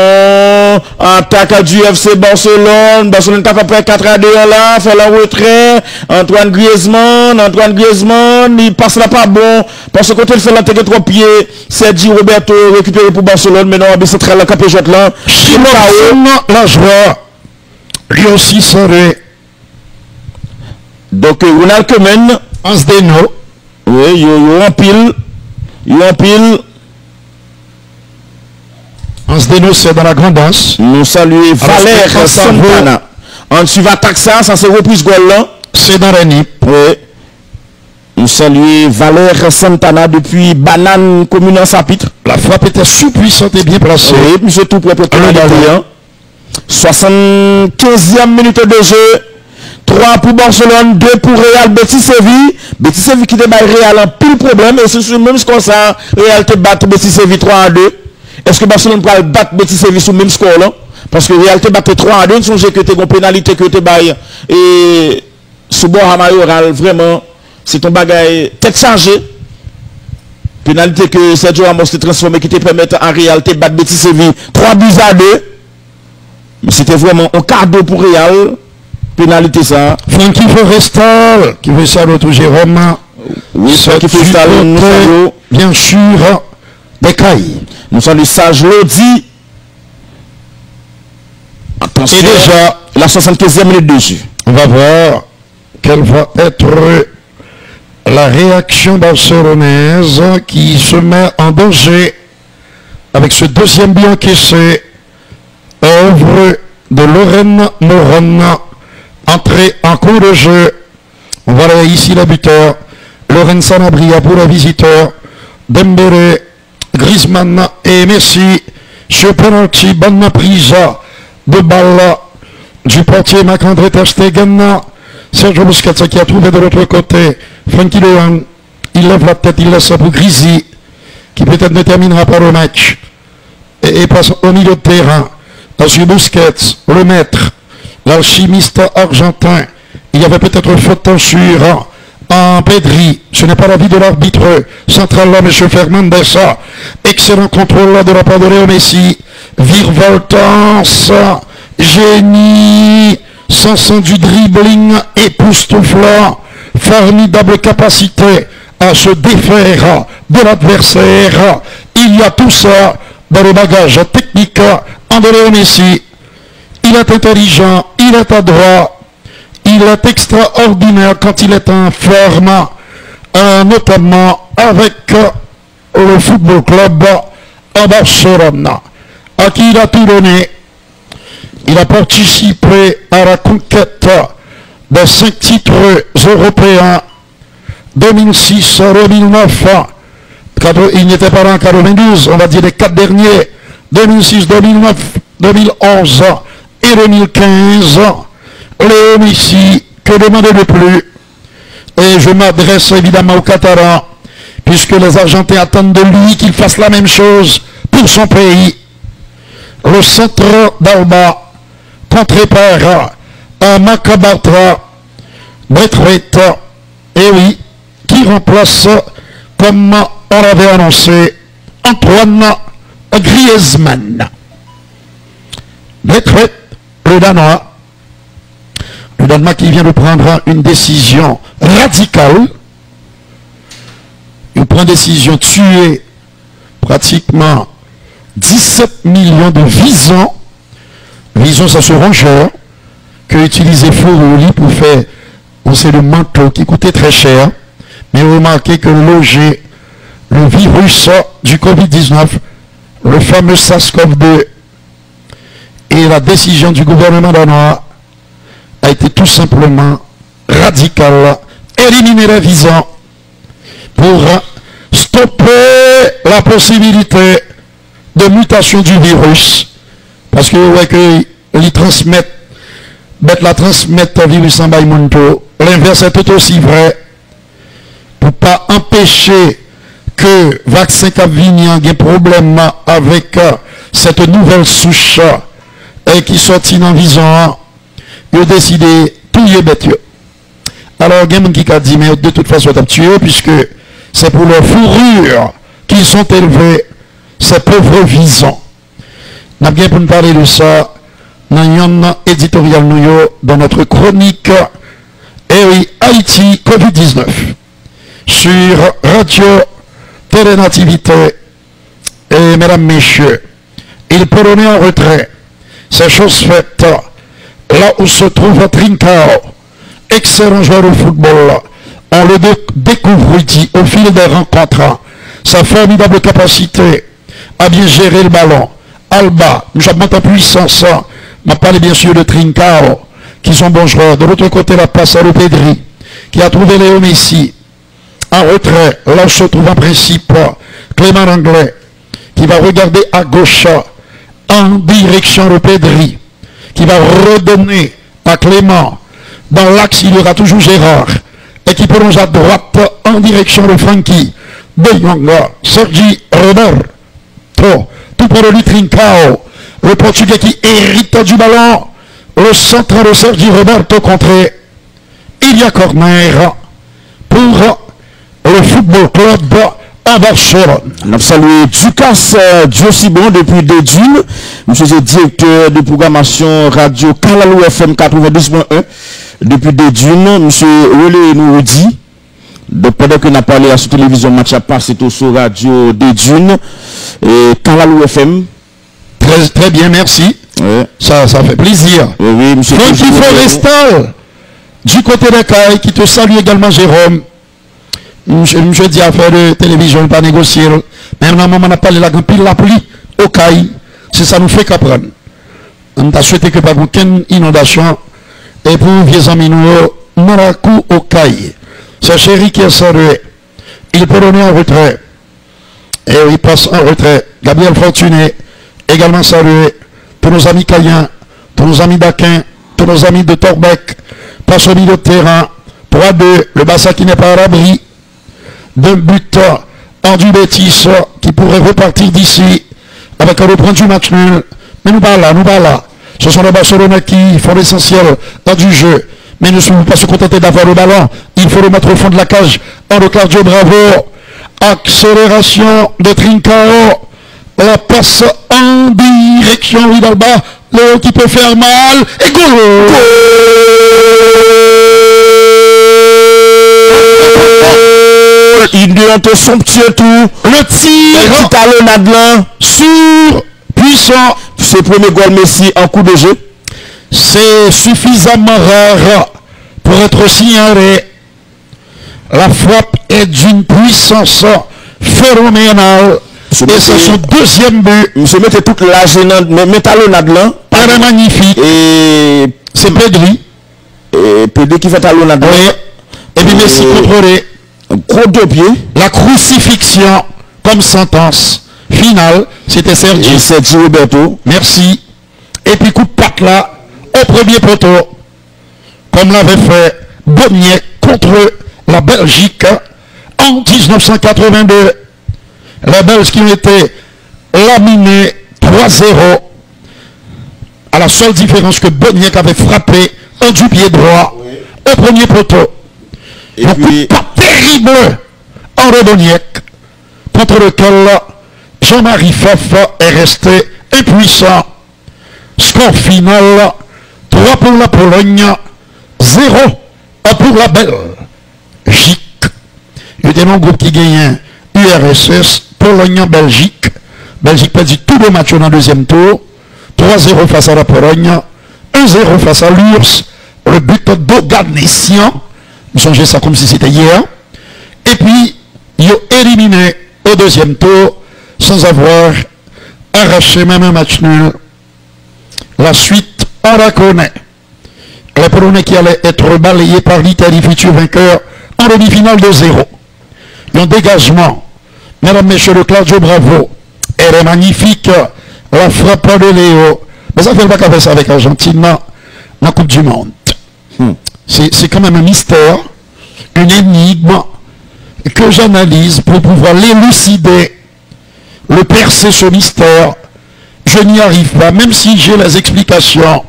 attaque du FC Barcelone. Barcelone tape après 4-2 là, fait le retrait. Antoine Griezmann, il passe là pas bon. Parce que quand il fait l'attaque 3 pieds, Sergi Roberto récupéré pour Barcelone. Mais non, il central la capéjote là. La joie, lui aussi serait. Donc, Ronald Koeman. Ansdeno. Oui, il en pile. Ansdeno, c'est dans la grande danse. Nous saluons Valère Santana. Ensuite, va taxer ça c'est reprise goal là. C'est dans la NIP. Oui. Nous saluons Valère Santana depuis Banane, commune en Sapitre. La frappe était sous-puissante et bien placée. Oui, monsieur tout prêt pour tout le 75e minute de jeu. 3 pour Barcelone, 2 pour Real Betis Séville. Betis Séville qui débat Real en pile problème. Et c'est sur le même score ça. Real te bat Betis Séville 3-2. Est-ce que Barcelone peut battre Betis Séville sur le même score là? Parce que Real te bat 3-2. Nous songeons que tu as une pénalité que tu bailles. Et sous bord à Mayoral, vraiment, c'est ton bagage tête chargée. Pénalité que Sergio Ramos te transformé qui te permet à Real te battre Betis Séville 3-2. Mais c'était vraiment un cadeau pour Real. Pénalité ça. Francky Forestal, qui veut ça l'autre Jérôme. Oui, Francky Forestal, bien sûr, des cailles. Nous sommes les sages Lodi. Attention. Et déjà, la 75e minute de jeu. On va voir quelle va être la réaction barcelonaise qui se met en danger avec ce deuxième but encaissé. Œuvre de Lorraine Moron. Entrée en cours de jeu. On va aller ici le buteur. Lorraine Sanabria pour les visiteurs. Dembélé, Griezmann et Messi. Sur penalty, bonne prise de balle du portier Marc-André ter Stegen. Sergio Busquets qui a trouvé de l'autre côté Frankie de Jong. Il lève la tête, il laisse pour Grisi qui peut-être ne terminera pas le match. Et passe au milieu de terrain. Sur Busquets, le maître. L'alchimiste argentin, il y avait peut-être faute sur en Pedri. Ce n'est pas l'avis de l'arbitre central là, M. Fernandez. Excellent contrôle de la part de Léo Messi. Virevoltance, génie, sens du dribbling, époustouflant, formidable capacité à se défaire de l'adversaire. Il y a tout ça dans le bagage technique en de Léo Messi. Il est intelligent, il est adroit, il est extraordinaire quand il est en forme, notamment avec le Football Club en Barcelone, à qui il a tout donné. Il a participé à la conquête de 5 titres européens, 2006, 2009, il n'était pas là en 92, on va dire les 4 derniers, 2006, 2009, 2011 et 2015, Léo Messi, que demander de plus? Et je m'adresse évidemment aux Catalans, puisque les Argentins attendent de lui qu'il fasse la même chose pour son pays. Le centre d'Alba, contré par Macabartra, Braithwaite, et oui, qui remplace, comme on l'avait annoncé, Antoine Griezmann. Braithwaite, le Danois qui vient de prendre une décision radicale. Il prend une décision de tuer pratiquement 17 millions de visons. Visons, ça se rongeur que utilisait Fourouli pour faire, on sait, le manteau qui coûtait très cher. Mais remarquez que loger le virus du Covid-19, le fameux SARS-CoV-2, et la décision du gouvernement danois a été tout simplement radicale éliminer les visants, pour stopper la possibilité de mutation du virus. Parce que ouais, que ils transmettent, la transmettre le virus en baïmonto. L'inverse est tout aussi vrai. Pour pas empêcher que le vaccin qui vient ait problème avec cette nouvelle souche et qui sortit dans visant, ils ont décidé de tuer bête. Alors, il y a des gens qui ont dit, mais de toute façon, ils ont tué, puisque c'est pour leur fourrure qu'ils sont élevés, ces pauvres visants. Nous avons bien pour nous parler de ça dans un éditorial dans notre chronique Haïti Covid-19 sur Radio Télénativité. Et mesdames, messieurs, il Polonais en retrait, ces choses faites là où se trouve Trincao, excellent joueur de football, on le découvre ici au fil des rencontres, sa formidable capacité à bien gérer le ballon. Alba, nous avons en puissance, on parle bien sûr de Trincao, qui sont bons joueurs. De l'autre côté, la passe à Lopedri, qui a trouvé Léo Messi. En retrait, là où se trouve en principe Clément Anglais, qui va regarder à gauche en direction de Pedri, qui va redonner à Clément. Dans l'axe, il y aura toujours Gérard, et qui prolonge à droite en direction de Frankie, De Jong, Sergi Roberto, tout pour lui Trincao, le Portugais qui hérite du ballon, le centre de Sergi Roberto contré. Il y a corner pour le Football Club à Barcelone. Nous saluons Dukas Diosibon depuis Dédune. Monsieur le directeur de programmation radio Kalalou FM 92.1 depuis Dédune. Monsieur Relé nous dit, pendant que nous avons parlé à la télévision match à part, c'est sur radio Dédune et Kalalou FM. Très bien, merci. Ouais. Ça fait plaisir. Oui, monsieur. Francky Forestal, du côté de Caille, qui te salue également, Jérôme. Je dis affaire de télévision, pas négocier. Même là, on a parlé de la pile la pluie au Caille. C'est ça nous fait qu'apprendre. On a souhaité que pas aucune inondation. Et pour vieux amis, nous, Maracou au Caille. C'est chéri qui est salué. Il peut donner en retrait. Et il passe en retrait. Gabriel Fortuné, également salué. Tous nos amis Caïens, tous nos amis d'Aquin, tous nos amis de Torbec, passe au milieu de terrain. 3-2, le Bassa qui n'est pas à l'abri d'un but en du Bétis qui pourrait repartir d'ici avec un reprendre du match nul. Mais nous pas là. Ce sont les Barcelonais qui font l'essentiel dans du jeu. Mais nous ne pouvons pas se contenter d'avoir le ballon. Il faut le mettre au fond de la cage. En le cardio, bravo. Accélération de Trincao. La passe en direction Vidalba. Léo qui peut faire mal. Et goal. Il doit être somptueux tout. Le tir talonnade là sur puissant. C'est le premier goal Messi en coup de jeu. C'est suffisamment rare pour être signalé. La frappe est d'une puissance phénoménale. Et c'est son deuxième but. Monsieur mettez toute la gênante, mais talonnade là. Elle est magnifique. Et c'est Pedri. Et Pedri qui fait talonnade là. Oui. Et puis Messi contrôlé. Gros deux pieds. La crucifixion comme sentence finale, c'était Sergi. Et Sergi Roberto. Merci. Et puis coup de patte là, au premier poteau, comme l'avait fait Boniek contre la Belgique en 1982. Les Belges qui ont été laminés 3-0, à la seule différence que Boniek avait frappé un du pied droit au premier poteau. Et puis, pas terrible en Boniek, contre lequel Jean-Marie Foff est resté impuissant. Score final, 3 pour la Pologne, 0 pour la Belgique. Il y a un groupe qui gagne URSS, Pologne, Belgique. Belgique perdit tous les matchs dans le deuxième tour. 3-0 face à la Pologne, 1-0 face à l'URSS. Le but d'Oganessian. Vous changez ça comme si c'était hier. Et puis, ils ont éliminé au deuxième tour sans avoir arraché même un match nul. La suite, on la connaît. Les Polonais qui allaient être balayés par l'Italie, futur vainqueur en demi-finale de 0. Un dégagement. Mesdames, messieurs, le Claudio Bravo. Elle est magnifique. La frappe de Léo. Mais ça fait pas qu'à faire ça avec Argentine dans la Coupe du Monde. C'est quand même un mystère, une énigme que j'analyse pour pouvoir l'élucider, le percer ce mystère. Je n'y arrive pas, même si j'ai les explications.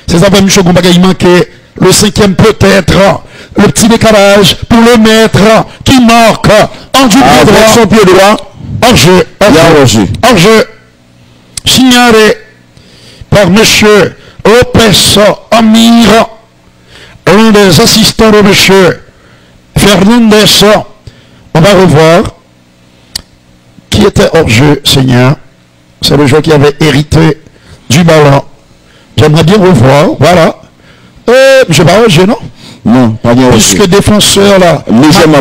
C'est ça, M. Gombaga, il manquait le 5e peut-être, le petit décalage pour le maître qui marque en du pied droit. Son pied droit. Hors-jeu. Signalé par M. Lopez Amir, l'un des assistants de M. Fernandez. On va revoir qui était hors-jeu, Seigneur. C'est le joueur qui avait hérité du ballon. J'aimerais bien revoir, voilà. Je pas hors-jeu, non? Non, pas bien hors-jeu. Puisque défenseur là, légèrement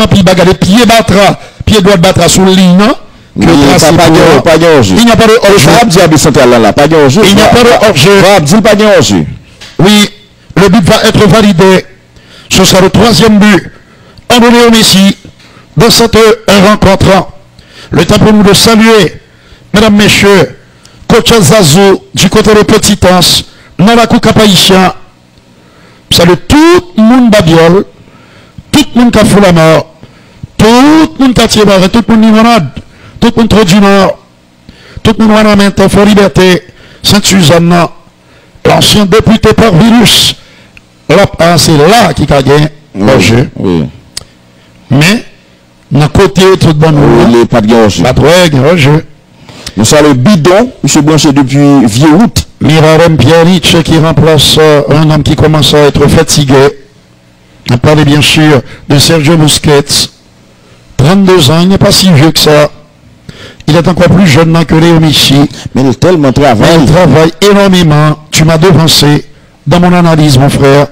plus bas, les pieds battra, pied droit battra sous le ligne, non? Il n'y a pas de hors-jeu. Il n'y a pas de hors-jeu. Pas de hors-jeu. Il n'y a pas de hors-jeu. Pas de hors-jeu. Oui, le but va être validé. Ce sera le 3e but. André Messi dans cette rencontre. Le temps pour nous de saluer, mesdames, messieurs, coach Zazou du côté de Petitance, dans la coupe haïtien. Salut tout le monde babiole, tout le monde qui a fait la mort, tout le monde qui a tiré barre, tout le monde limonade, tout le monde trop du nord, tout le monde en même temps, Fort Liberté, Sainte-Suzanne, l'ancien député par virus. C'est là qui a gagné le jeu. Oui. Mais, d'un côté, tout le monde, il n'est pas de gage. Pas de jeu. Nous sommes le bidon, M. Blanchet depuis vieux août. Mirarem Pjanic qui remplace un homme qui commence à être fatigué. On parle bien sûr de Sergio Busquets. 32 ans, il n'est pas si vieux que ça. Il est encore plus jeune que Léo Messi. Mais il tellement travaille. Il travaille énormément. Tu m'as devancé dans mon analyse, mon frère.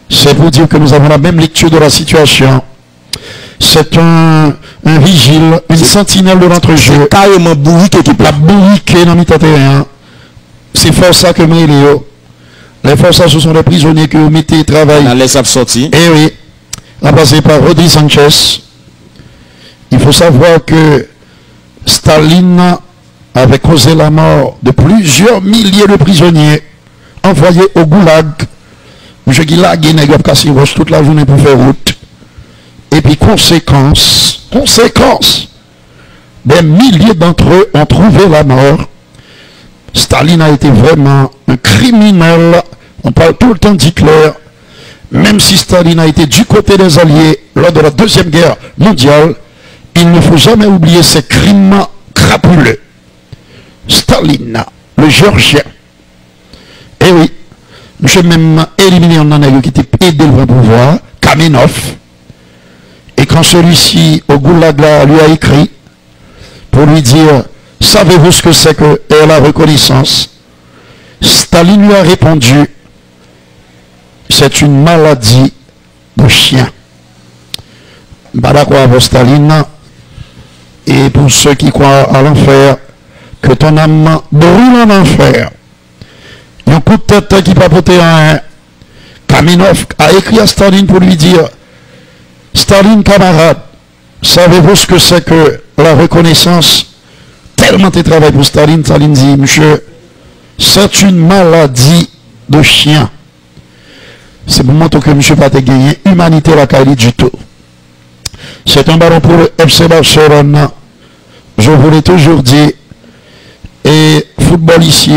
C'est pour dire que nous avons la même lecture de la situation. C'est un vigile, une sentinelle de notre jeu. C'est carrément bourrique qui la bourrique dans le terrain. C'est forçat que moi et Léo. Les forçats, ce sont les prisonniers que vous mettez travail. On laisse sortir. Eh oui. On a passé par Rodri Sanchez. Il faut savoir que Staline avait causé la mort de plusieurs milliers de prisonniers envoyés au goulag. M. Guilag, il a cassé toute la journée pour faire route. Et puis, conséquence, des milliers d'entre eux ont trouvé la mort. Staline a été vraiment un criminel. On parle tout le temps d'Hitler. Même si Staline a été du côté des Alliés lors de la Deuxième Guerre mondiale, il ne faut jamais oublier ces crimes crapuleux. Staline, le Géorgien. Eh oui, monsieur même éliminé un homme qui était aidé le pouvoir, Kamenov. Et quand celui-ci, au Goulag, lui a écrit pour lui dire, savez-vous ce que c'est que la reconnaissance? Staline lui a répondu, c'est une maladie de chien. Badakwa pour Staline, et pour ceux qui croient à l'enfer, que ton âme brûle en enfer. Un coup de tête qui papotait à un. Kamenov a écrit à Staline pour lui dire, Staline, camarade, savez-vous ce que c'est que la reconnaissance? Tellement tu travailles pour Staline, Staline dit, monsieur, c'est une maladie de chien. C'est pour montrer que monsieur pas gagné humanité la qualité du tout. C'est un ballon pour le FC Barcelone. Je vous l'ai toujours dit. Et football ici,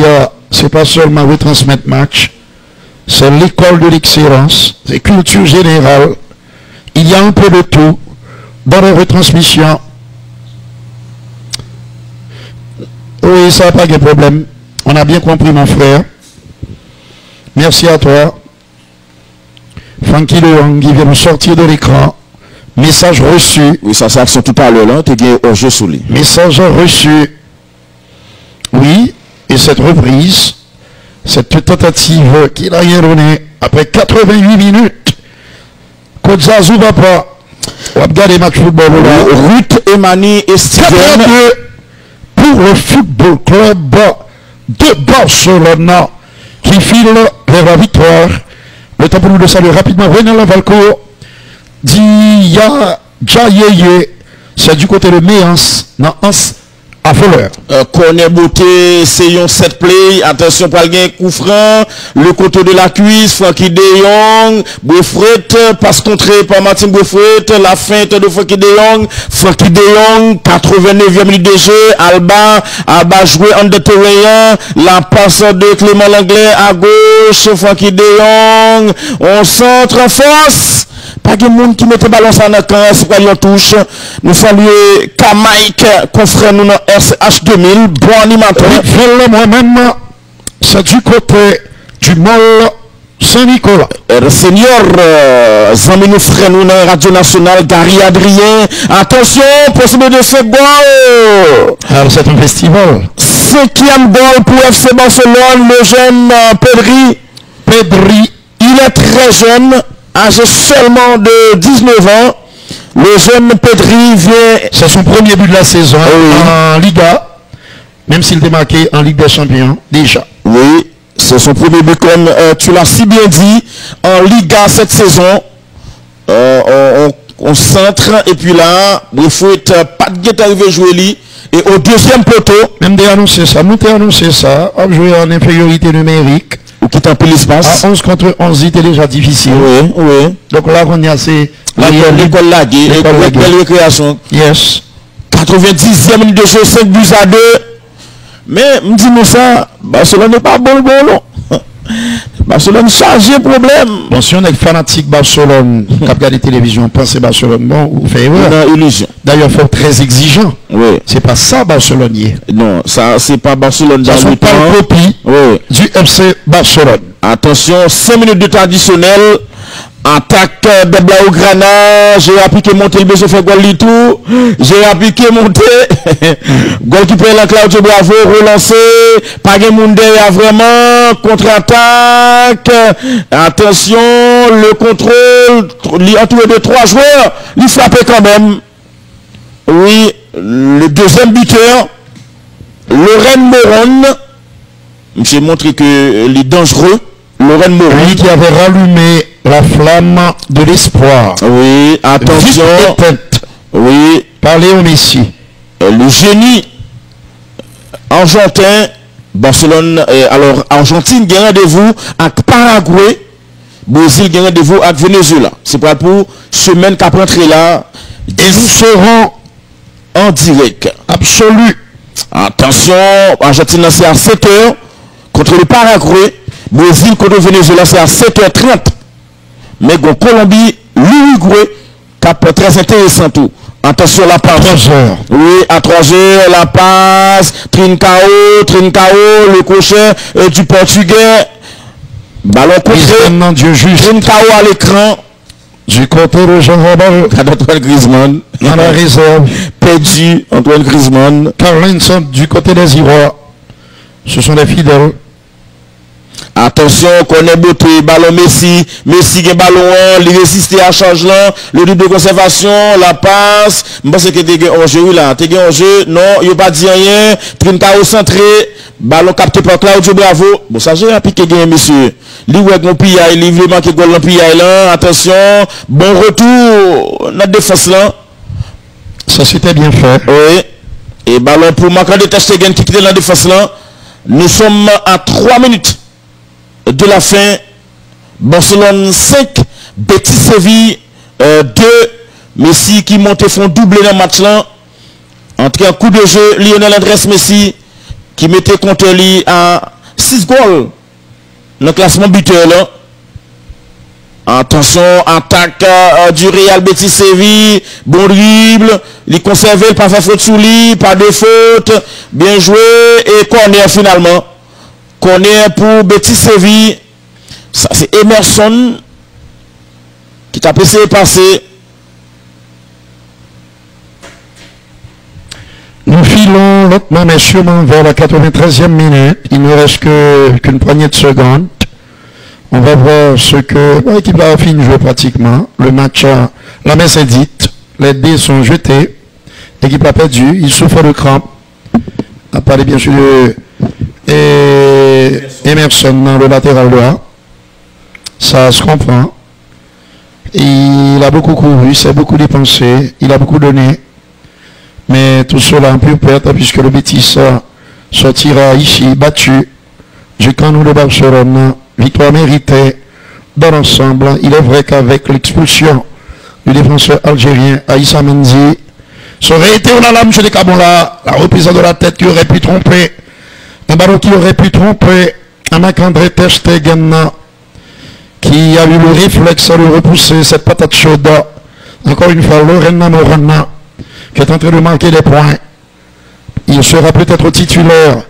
c'est pas seulement retransmettre match, c'est l'école de l'excellence, c'est culture générale. Il y a un peu de tout dans les retransmissions. Oui, ça n'a pas de problème. On a bien compris, mon frère. Merci à toi. Francky Leong qui vient de sortir de l'écran. Message reçu. Oui, ça c'est action tout à l'heure, là. Tu es au jeu sous lui. Message reçu. Oui, et cette reprise, cette tentative qu'il a rien donné après 88 minutes. Coach Zazou va pas. On va regarder match football. Ruth, Emani et Steven. Pour le football club de Barcelone qui file vers la victoire. Le temps pour nous de saluer rapidement Renan Lavalcourt, dit Yayeye, c'est du côté de Méance, dans Ans à voleur. Connaît beauté, c'est un set play. Attention, pas le coup franc. Le côté de la cuisse, Frankie de Jong. Bouffret, passe contrée par Martin Bouffret. La feinte de Frankie de Jong. Frankie de Jong, 89e minute de jeu. Alba joué en de terrain. La passe de Clément Langlais à gauche. Frankie de Jong. On centre en force. Pas de monde qui mettait ballon ça dans quand c'est pas une touche. Nous saluons Kamaïk, confrère nous dans RCH 2000, bon animateur. Moi-même, c'est du côté du mall Saint-Nicolas. Seigneur, Zami nous frère nous dans Radio Nationale, Gary Adrien. Attention, possible de ce goal. Alors c'est un festival. 5e goal pour FC Barcelone, le jeune Pedri. Il est très jeune. Âgé seulement de 19 ans, le jeune Pedri vient... C'est son premier but de la saison en Liga, même s'il était marqué en Ligue des Champions déjà. Oui, c'est son premier but comme tu l'as si bien dit, en Liga cette saison. On centre et puis là, il faut être pas de guet arrivé jouer lui. Et au deuxième poteau... Même d'annoncer ça, nous t'ai annoncé ça, on jouer en infériorité numérique. Ou qui t'en l'espace. À 11 contre 11, c'était déjà difficile. Oui, oui. Donc là, on est assez... L'école laguée, l'école récréation. Yes. 90e minute de jeu, 5 buts à 2. Mais, me dis-nous ça, Barcelone n'est pas bon, non. Barcelone chargé problème. Bon, si on est fanatique Barcelone, qui a regardé la télévision, pensez Barcelone, bon, vous faites erreur. Non, illusion. D'ailleurs, il faut être très exigeant. Oui. C'est pas ça, Barcelonier. Non, ça, c'est pas Barcelone dans le temps. Ça pas copie du FC Barcelone. Attention, 5 minutes de temps additionnel. Attaque de Blaugrana. J'ai appliqué monter le besoin fait goal tout. J'ai appliqué monter. Goal qui prend la Claudio Bravo, relancé. Pas de monde derrière vraiment. Contre-attaque. Attention, le contrôle. Il entouré de 3 joueurs. Il frappait quand même. Oui, le deuxième buteur. Loren Moron. J'ai montré que il est dangereux. Loren Moron. Lui qui avait rallumé la flamme de l'espoir. Oui, attention. Oui. Par Léo Messi. Le génie argentin. Barcelone. Alors, Argentine gagne rendez-vous avec Paraguay. Brésil gagne rendez-vous avec Venezuela. C'est pas pour semaine qu'après entrer là. Et nous serons en direct. Absolu. Attention. Argentine, c'est à 7h. Contre le Paraguay. Brésil contre le Venezuela, c'est à 7h30. Mais Colombie, l'Uruguay, cap très intéressant tout. Attention la passe. 3h. Oui, à 3h, la passe. Trincao, le crochet du Portugais. Ballon contre. Dieu juste. Trincao à l'écran. Du côté de Jean-Robert. Antoine Griezmann. Dans la réserve. Perdu, Antoine Griezmann. Carlinson du côté des Irois. Ce sont des fidèles. Attention, connaît beauté, ballon Messi gagne ballon 1, il résiste à change là, le double de conservation, la passe, je pense que tu es en jeu là, tu es en jeu, non, il n'y a pas dit rien, Trincao centré, ballon capté par Claudio Bravo, bon ça j'ai appliqué gain monsieur, livre avec mon pillaille, livre manqué goal dans pillaille là, attention, bon retour, notre défense là. Ça c'était bien fait. Oui, et ballon pour Marc de Ter Stegen qui quitte la défense là, nous sommes à 3 minutes de la fin. Barcelone 5, Betis Séville 2. Messi qui monte font doublé dans le match là. Entre un coup de jeu, Lionel Andrés Messi qui mettait contre lui à 6 goals dans le classement buteur là. Attention, attaque du Real Betis Séville, bon dribble, il conserve, pas fait faute sous lui, pas de faute, bien joué et corner finalement. Corner pour Betis Séville. Ça c'est Emerson qui t'a essayé de passer. Nous filons lentement mais sûrement vers la 93e minute. Il ne reste qu'une poignée de secondes. On va voir ce que l'équipe a fini de jouer pratiquement. Le match, la messe est dite. Les dés sont jetés. L'équipe a perdu. Il souffre de crampes. À parler bien sûr de Emerson dans le latéral droit. Ça se comprend. Il a beaucoup couru, il s'est beaucoup dépensé, il a beaucoup donné. Mais tout cela en pure perte, puisque le Betis sortira ici battu du camp de Barcelone. Victoire méritée dans l'ensemble. Il est vrai qu'avec l'expulsion du défenseur algérien Aïssa Menzi, ça aurait été on a la M. de Kabonla, la reprise de la tête qui aurait pu tromper, un ballon qui aurait pu tromper un Marc-André ter Stegen qui a eu le réflexe de repousser cette patate chaude. Encore une fois, Lorena Morana qui est en train de marquer des points. Il sera peut-être titulaire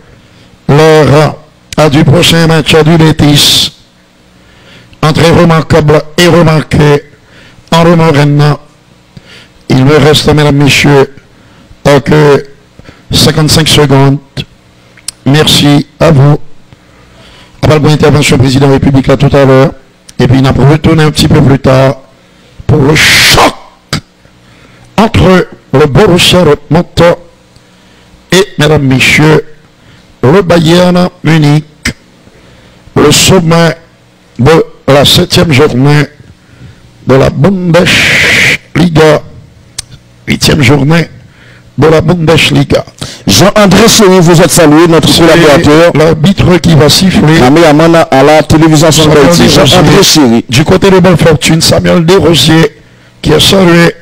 lors du prochain match du Betis. Entrée remarquable et remarquée en Lorena. Il me reste, mesdames, messieurs, que 55 secondes. Merci à vous. Après l'intervention du président de la République là tout à l'heure. Et puis, on a retourné un petit peu plus tard pour le choc entre le Borussia Dortmund et, mesdames, messieurs, le Bayern Munich, le sommet de la 7e journée de la Bundesliga, 8e journée de la Bundesliga. Jean-André Chéri, vous êtes salué, notre collaborateur. L'arbitre qui va siffler. À la télévision Jean-André Chéri. Du côté de Bonne Fortune, Samuel Desrosiers, qui est salué.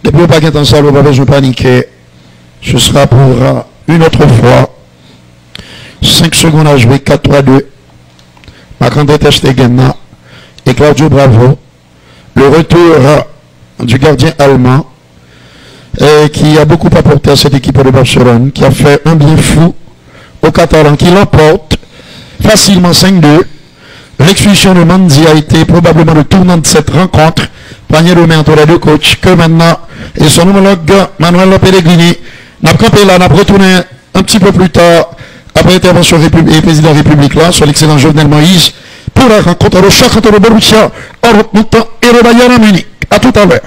Depuis pas qu'un temps salué, pas besoin de paniquer. Ce sera pour une autre fois. 5 secondes à jouer, 4-3-2. Marc-André ter Stegen et Claudio Bravo. Le retour du gardien allemand qui a beaucoup apporté à cette équipe de Barcelone, qui a fait un bien fou aux Catalans, qui l'emporte facilement 5-2. L'expulsion de Menzi a été probablement le tournant de cette rencontre. Panier de main entre les deux coachs, que maintenant, et son homologue Manuel Pellegrini n'a campé là, n'a retourné un petit peu plus tard, après l'intervention du président de la République là, sur l'excellent Jovenel Moïse, pour la rencontre, le choc entre le Borussia Dortmund et le Bayern Munich. À tout à l'heure.